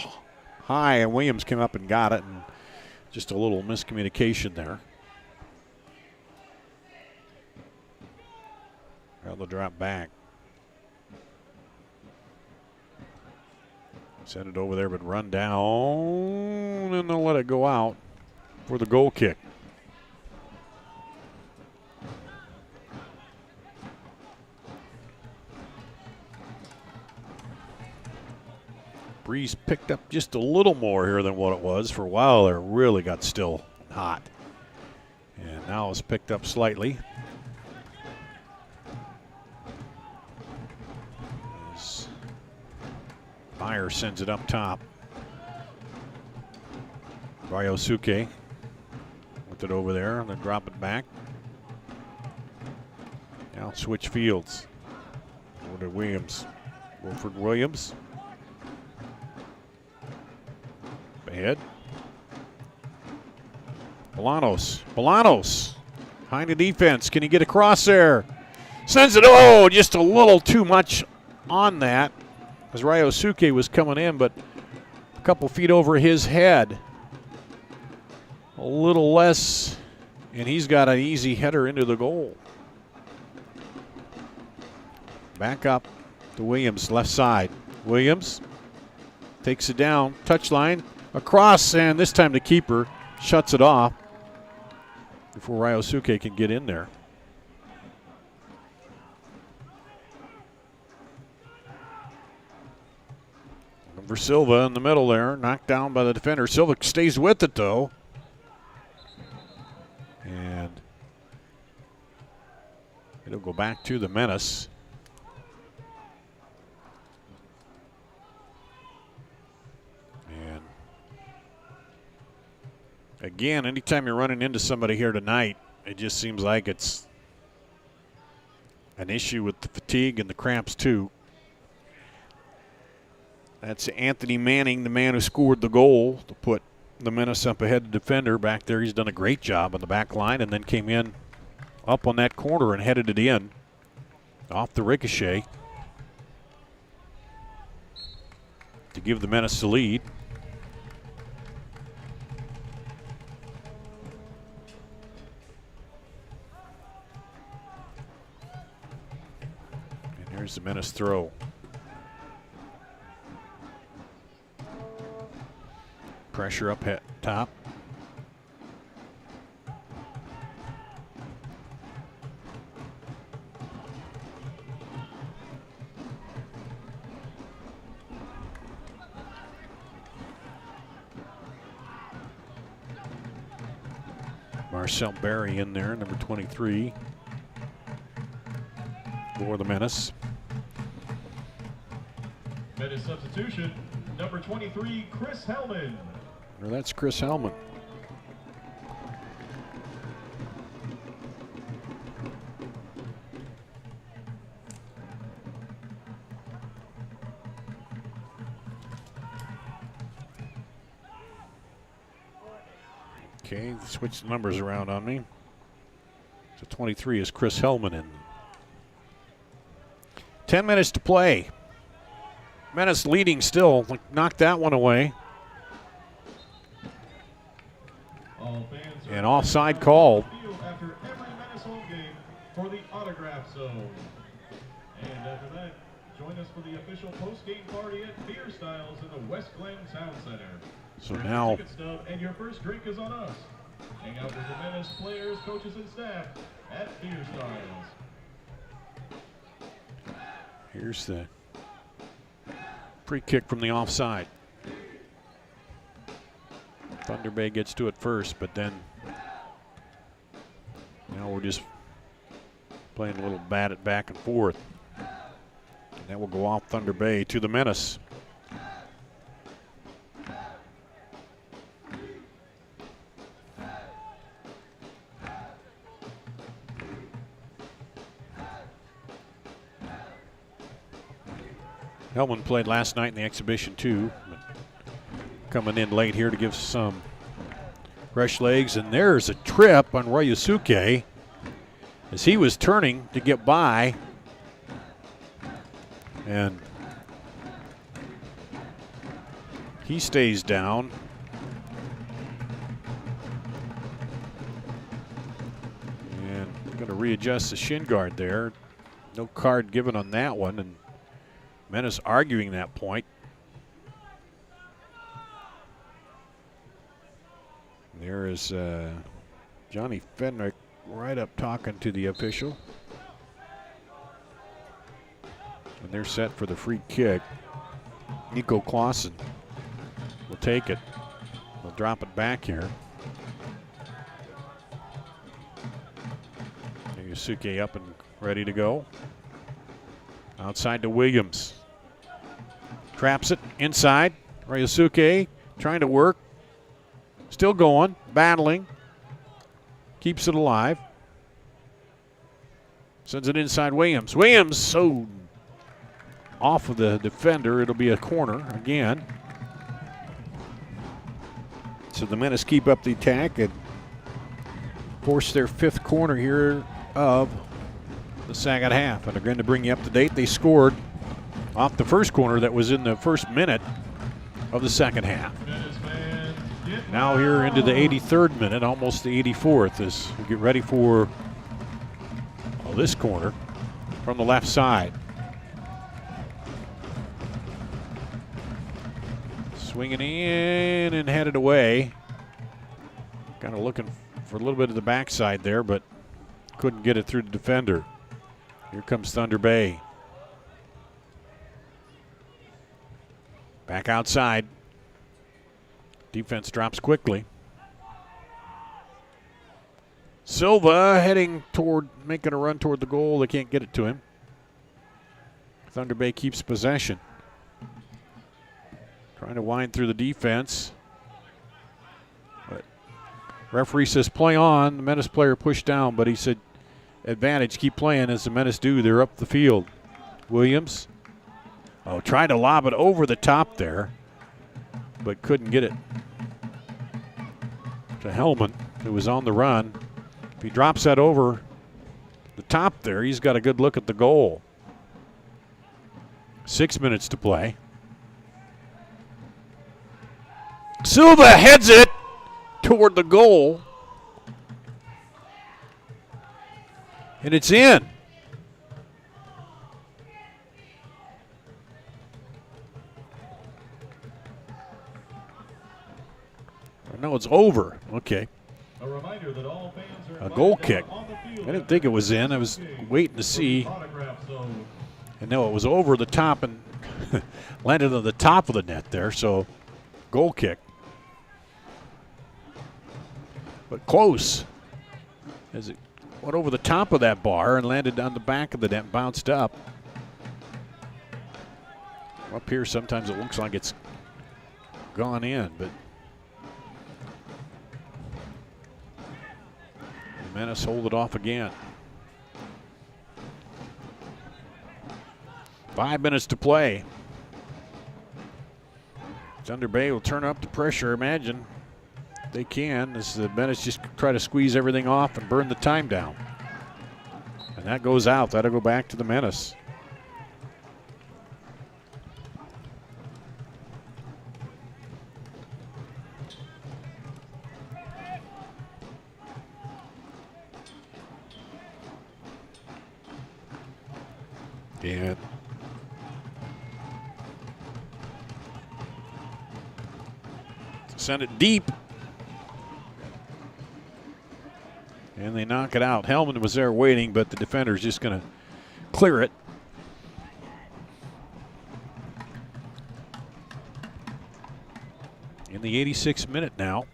high, and Williams came up and got it, and just a little miscommunication there. Well, they'll drop back. Send it over there, but run down, and they'll let it go out for the goal kick. Breeze picked up just a little more here than what it was. For a while there, really got still hot. And now it's picked up slightly. As Meyer sends it up top. Ryosuke with it over there and then drop it back. Now switch fields. Over to Williams. Wilford Williams. Ahead. Bolanos. Behind the defense. Can he get across there? Sends it. Oh, just a little too much on that. As Ryosuke was coming in, but a couple feet over his head. A little less, and he's got an easy header into the goal. Back up to Williams, left side. Williams takes it down, touchline, across, and this time the keeper shuts it off before Ryosuke can get in there. For Silva in the middle there, knocked down by the defender. Silva stays with it though. And it'll go back to the Menace. And again, anytime you're running into somebody here tonight, it just seems like it's an issue with the fatigue and the cramps too. That's Anthony Manning, the man who scored the goal to put the Menace up ahead of the defender back there. He's done a great job on the back line and then came in up on that corner and headed it in off the ricochet to give the Menace the lead. And here's the Menace throw. Pressure up at top. Marcel Berry in there, number 23, for the Menace. Menace substitution, number 23, Chris Hellman. Well, that's Chris Hellman. Okay, switch the numbers around on me. So 23 is Chris Hellman in. 10 minutes to play. Menace leading still. Knocked that one away. And offside called. After every Menace home game for the autograph zone. And after that, join us for the official post-game party at Beer Styles in the West Glen Town Center. So Grab now, your ticket stub and your first drink is on us. Hang out with the Menace players, coaches, and staff at Beer Styles. here's the free kick from the offside. Thunder Bay gets to it first, but then now we're just playing a little bat it back and forth. And that will go off Thunder Bay to the Menace. Hellman played last night in the exhibition too. Coming in late here to give some fresh legs, and there's a trip on Ryosuke as he was turning to get by, and he stays down. And going to readjust the shin guard there. No card given on that one, and Menace arguing that point. There is Johnny Fenrick right up talking to the official. And they're set for the free kick. Nico Clausen will take it. We'll drop it back here. Yusuke up and ready to go. Outside to Williams. Traps it inside. Ryosuke trying to work. Still going, battling. Keeps it alive. Sends it inside Williams. Williams so off of the defender. It'll be a corner again. So the Menace keep up the attack and force their 5th corner here of the second half. And they're going to bring you up to date. They scored off the first corner that was in the first minute of the second half. Now here into the 83rd minute, almost the 84th, as we get ready for this corner from the left side. Swinging in and headed away. Kind of looking for a little bit of the backside there, but couldn't get it through the defender. Here comes Thunder Bay. Back outside. Defense drops quickly. Silva heading toward, making a run toward the goal. They can't get it to him. Thunder Bay keeps possession. Trying to wind through the defense. But referee says play on. The Menace player pushed down, but he said advantage, keep playing as the Menace do. They're up the field. Williams. Oh, tried to lob it over the top there, but couldn't get it to Hellman, who was on the run. If he drops that over the top there, he's got a good look at the goal. 6 minutes to play. Silva heads it toward the goal. And it's in. No, it's over. Okay. A reminder that all fans are a goal kick. I didn't think it was in. I was waiting to see. And no, it was over the top and landed on the top of the net there. So, goal kick. But close. As it went over the top of that bar and landed on the back of the net, bounced up. Up here, sometimes it looks like it's gone in, but Menace hold it off again. 5 minutes to play. Thunder Bay will turn up the pressure, imagine. They can, as the Menace just try to squeeze everything off and burn the time down. And that goes out. That'll go back to the Menace. And send it deep. And they knock it out. Hellman was there waiting, but the defender's just going to clear it. In the 86th minute now.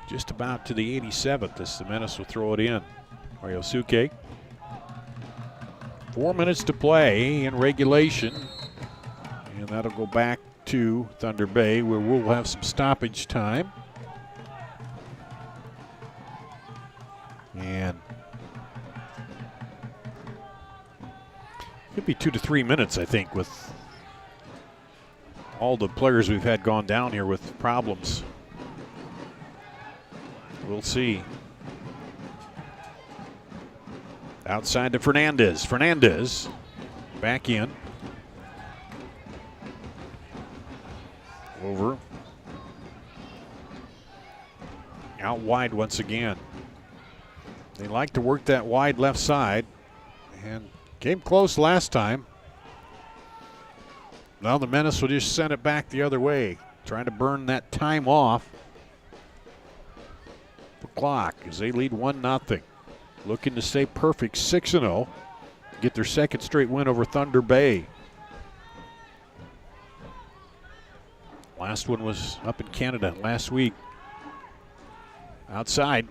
Just about to the 87th as the Menace will throw it in. Ryosuke. 4 minutes to play in regulation. And that'll go back to Thunder Bay, where we'll have some stoppage time. And could be 2 to 3 minutes, I think, with all the players we've had gone down here with problems. We'll see. Outside to Fernandez. Fernandez back in. Over. Out wide once again. They like to work that wide left side and came close last time. Now the Menace will just send it back the other way, trying to burn that time off the clock as they lead 1-0. Looking to stay perfect, 6-0, get their second straight win over Thunder Bay. Last one was up in Canada last week. Outside.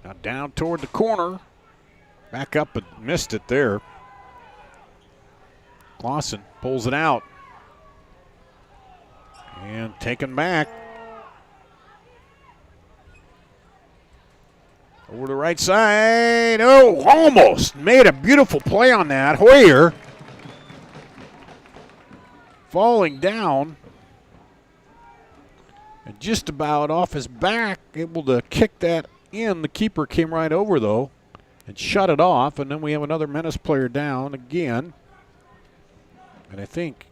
Now down toward the corner. Back up, but missed it there. Clausen pulls it out. And taken back. Over the right side. Oh, almost made a beautiful play on that. Hoyer falling down. And just about off his back, able to kick that in. The keeper came right over, though, and shut it off. And then we have another Menace player down again. And I think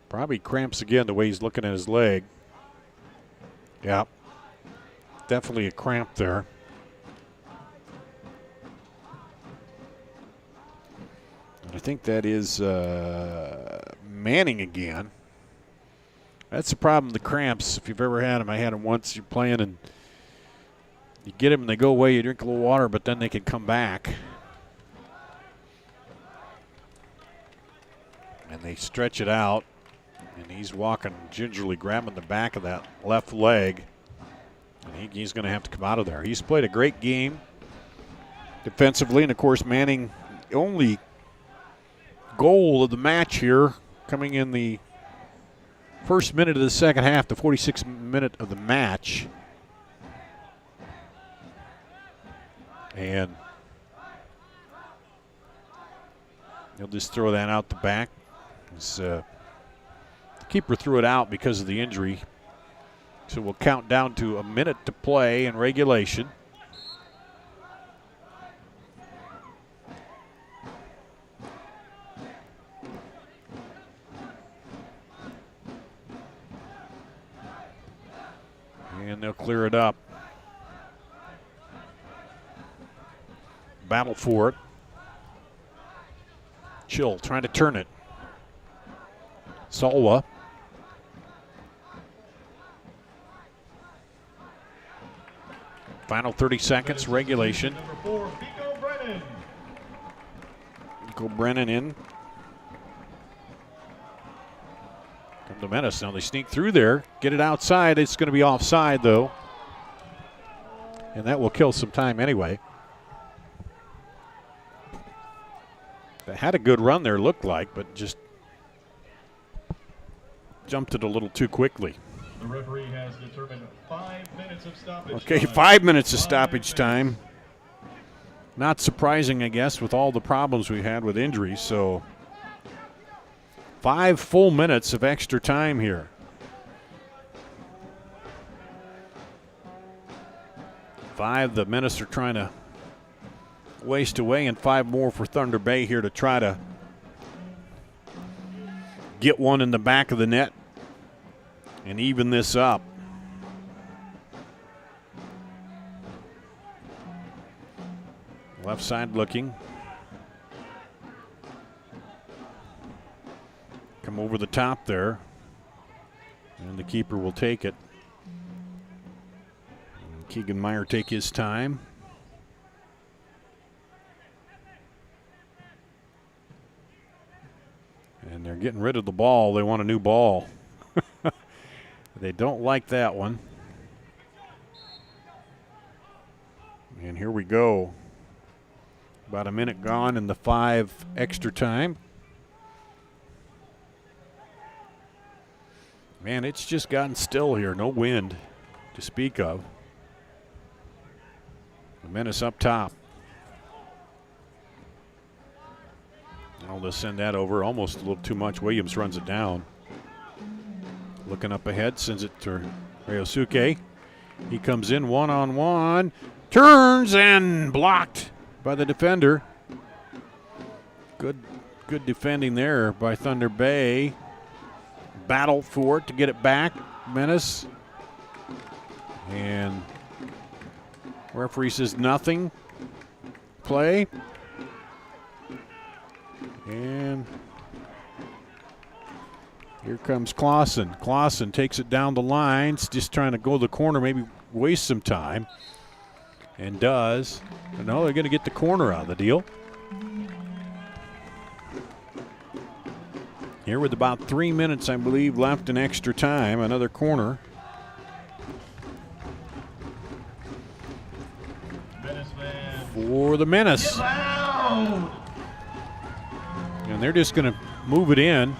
probably cramps again the way he's looking at his leg. Yeah, definitely a cramp there. And I think that is Manning again. That's the problem, the cramps. If you've ever had them, I had them once. You're playing and you get them and they go away. You drink a little water, but then they can come back. And they stretch it out. And he's walking gingerly, grabbing the back of that left leg. And he's going to have to come out of there. He's played a great game defensively. And, of course, Manning, the only goal of the match here, coming in the first minute of the second half, the 46th minute of the match. And he'll just throw that out the back. The keeper threw it out because of the injury. So we'll count down to a minute to play in regulation. And they'll clear it up. Battle for it. Chill trying to turn it. Salwa. Final 30 seconds, regulation. Number 4, Pico Brennan. Pico Brennan in. Come to Menace. Now they sneak through there, get it outside. It's going to be offside, though. And that will kill some time anyway. They had a good run there, looked like, but just jumped it a little too quickly. The referee has determined 5 minutes of stoppage Okay, time. 5 minutes of stoppage time. Not surprising, I guess, with all the problems we had with injuries. So 5 full minutes of extra time here. Five the Menace are trying to waste away, and 5 more for Thunder Bay here to try to get one in the back of the net and even this up. Left side looking. Come over the top there. And the keeper will take it. And Keegan Meyer take his time. And they're getting rid of the ball. They want a new ball. They don't like that one. And here we go. About a minute gone in the 5 extra time. Man, it's just gotten still here. No wind to speak of. The Menace up top. Now they'll send that over almost a little too much. Williams runs it down. Looking up ahead, sends it to Ryosuke. He comes in one-on-one. Turns and blocked by the defender. Good defending there by Thunder Bay. Battle for it to get it back. Menace. And referee says nothing. Play. And here comes Clausen. Clausen takes it down the lines, just trying to go to the corner, maybe waste some time. And does. But no, they're going to get the corner out of the deal. Here with about 3 minutes, I believe, left in extra time. Another corner. For the Menace. And they're just going to move it in.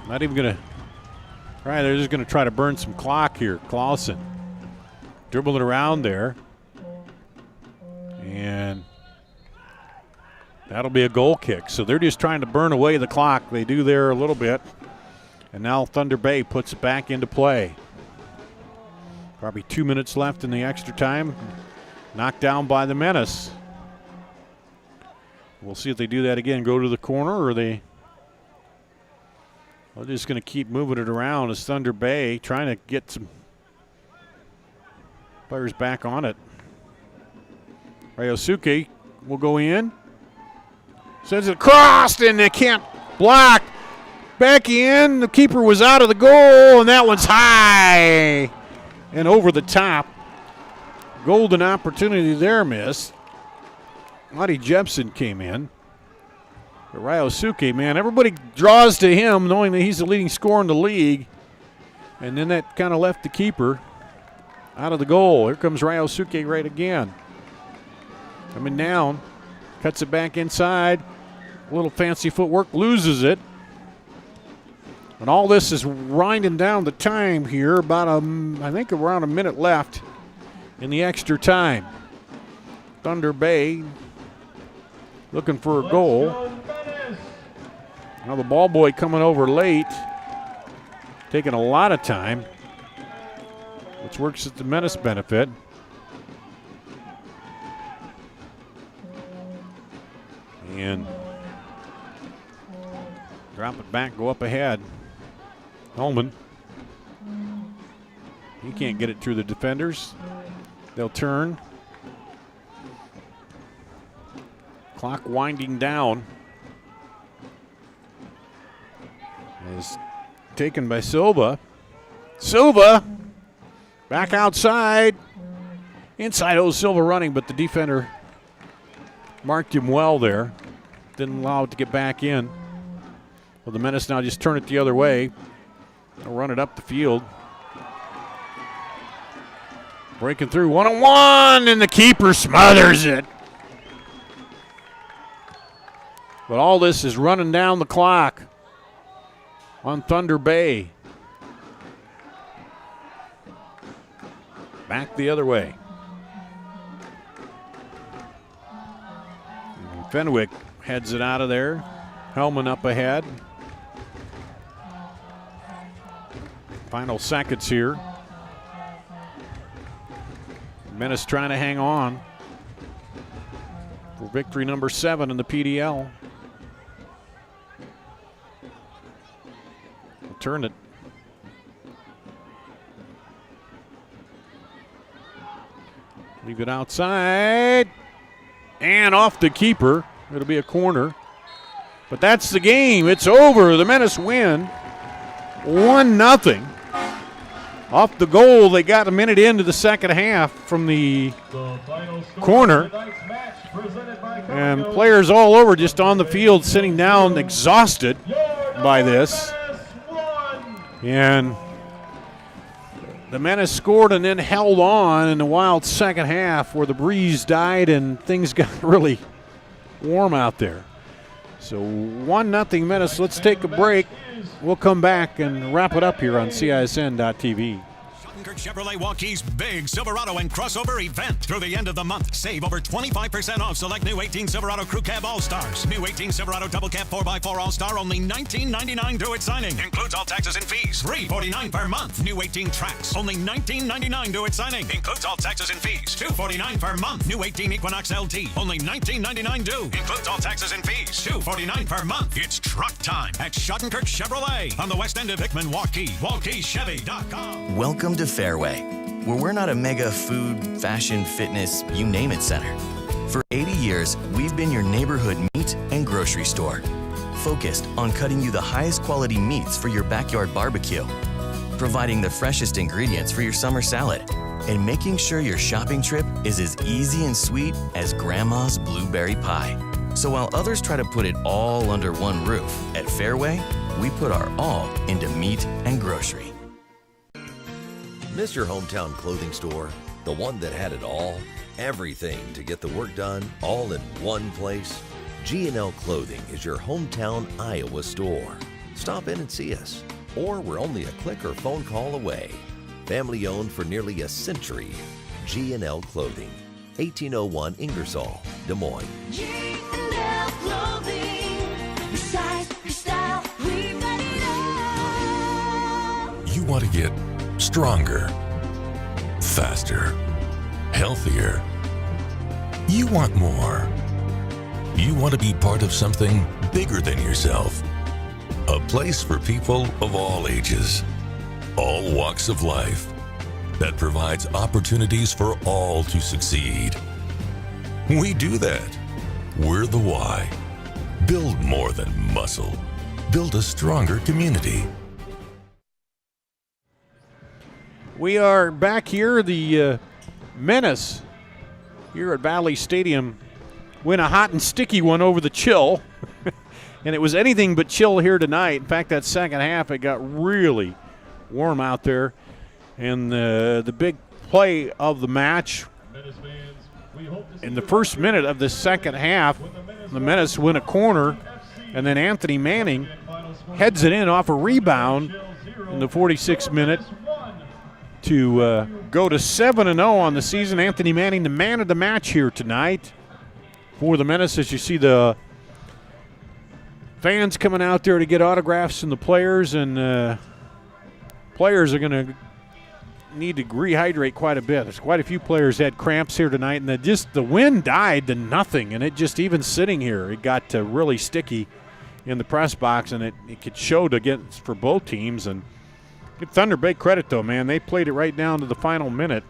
Not even going to. All right, they're just going to try to burn some clock here. Clausen dribbled it around there. And that'll be a goal kick. So they're just trying to burn away the clock. They do there a little bit. And now Thunder Bay puts it back into play. Probably 2 minutes left in the extra time. Knocked down by the Menace. We'll see if they do that again. Go to the corner, or they're just going to keep moving it around as Thunder Bay trying to get some players back on it. Ryosuke will go in. Sends it across, and they can't block. Back in. The keeper was out of the goal, and that one's high and over the top. Golden opportunity there missed. Adi Jepson came in. But Ryosuke, man, everybody draws to him knowing that he's the leading scorer in the league. And then that kind of left the keeper out of the goal. Here comes Ryosuke right again. Coming down. Cuts it back inside. A little fancy footwork. Loses it. And all this is winding down the time here. About, I think, around a minute left in the extra time. Thunder Bay looking for a goal. Now the ball boy coming over late, taking a lot of time, which works at the Menace benefit. And drop it back, go up ahead. Holman. He can't get it through the defenders. They'll turn. Clock winding down. Is taken by Silva. Silva back outside. Inside, Silva running, but the defender marked him well there. Didn't allow it to get back in. Well, the Menace now just turn it the other way. They'll run it up the field. Breaking through, 1-on-1, and the keeper smothers it. But all this is running down the clock on Thunder Bay. Back the other way. And Fenwick heads it out of there. Hellman up ahead. Final seconds here. Menace trying to hang on for victory number 7 in the PDL. Turn it. Leave it outside. And off the keeper. It'll be a corner. But that's the game. It's over. The Menace win 1-0. Off the goal, they got a minute into the second half from the corner. And players all over just on the field sitting down exhausted by this. And the Menace scored and then held on in the wild second half where the breeze died and things got really warm out there. So 1-0 Menace. Let's take a break. We'll come back and wrap it up here on CISN.TV. Chevrolet Waukees big Silverado and crossover event through the end of the month. Save over 25% off select new 18 Silverado Crew Cab All-Stars. New 18 Silverado Double Cab 4x4 All-Star only $19.99 due at signing. Includes all taxes and fees. $349 per month. New 18 Trax only $19.99 due at signing. Includes all taxes and fees. $249 per month. New 18 Equinox LT only $19.99 due. Includes all taxes and fees. $249 per month. It's truck time at Schottenkirk Chevrolet on the west end of Hickman, Waukee. WaukeeChevy.com. Welcome to Fairway, where we're not a mega food, fashion, fitness, you name it center. For 80 years, we've been your neighborhood meat and grocery store, focused on cutting you the highest quality meats for your backyard barbecue, providing the freshest ingredients for your summer salad, and making sure your shopping trip is as easy and sweet as Grandma's blueberry pie. So while others try to put it all under one roof, at Fairway, we put our all into meat and grocery. Miss your hometown clothing store? The one that had it all? Everything to get the work done, all in one place? G&L Clothing is your hometown Iowa store. Stop in and see us. Or we're only a click or phone call away. Family owned for nearly a century. G&L Clothing, 1801 Ingersoll, Des Moines. G&L Clothing. Your size, your style, we've got it all. You want to get stronger, faster, healthier. You want more. You want to be part of something bigger than yourself. A place for people of all ages, all walks of life, that provides opportunities for all to succeed. We do that. We're the why. Build more than muscle. Build a stronger community. We are back here. The Menace here at Valley Stadium win a hot and sticky one over the Chill. And it was anything but chill here tonight. In fact, that second half, it got really warm out there. And the big play of the match, in the first minute of the second half, the Menace win a corner, and then Anthony Manning heads it in off a rebound in the 46th minute to go to 7-0 on the season. Anthony Manning, the man of the match here tonight for the Menace, as you see the fans coming out there to get autographs from the players, and players are going to need to rehydrate quite a bit. There's quite a few players had cramps here tonight, and the wind died to nothing, and it just even sitting here, it got really sticky in the press box, and it could show against for both teams. And give Thunder Bay credit, though, man. They played it right down to the final minute,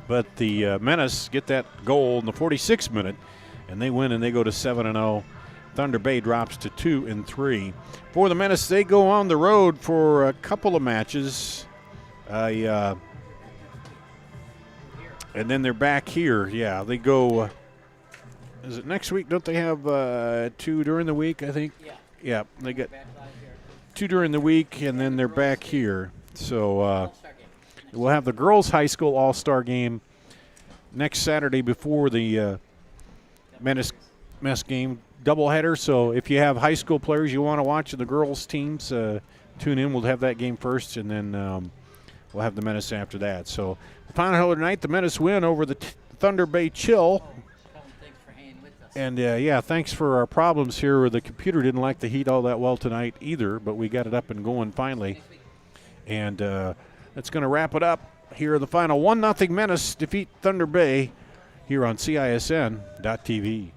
but the Menace get that goal in the 46th minute, and they win, and they go to 7-0. Thunder Bay drops to 2-3. For the Menace, they go on the road for a couple of matches. And then they're back here. Yeah, they go. Is it next week? Don't they have 2 during the week, I think? Yeah, they get 2 during the week, and then they're back here. So we'll have the girls' high school all-star game next Saturday before the Menace game. Doubleheader, so if you have high school players you want to watch the girls' teams, tune in. We'll have that game first, and then we'll have the Menace after that. So the final hill tonight, the Menace win over the Thunder Bay Chill. And, thanks for our problems here. The computer didn't like the heat all that well tonight either, but we got it up and going finally. And that's going to wrap it up here. The final 1-0 Menace defeat Thunder Bay here on CISN.TV.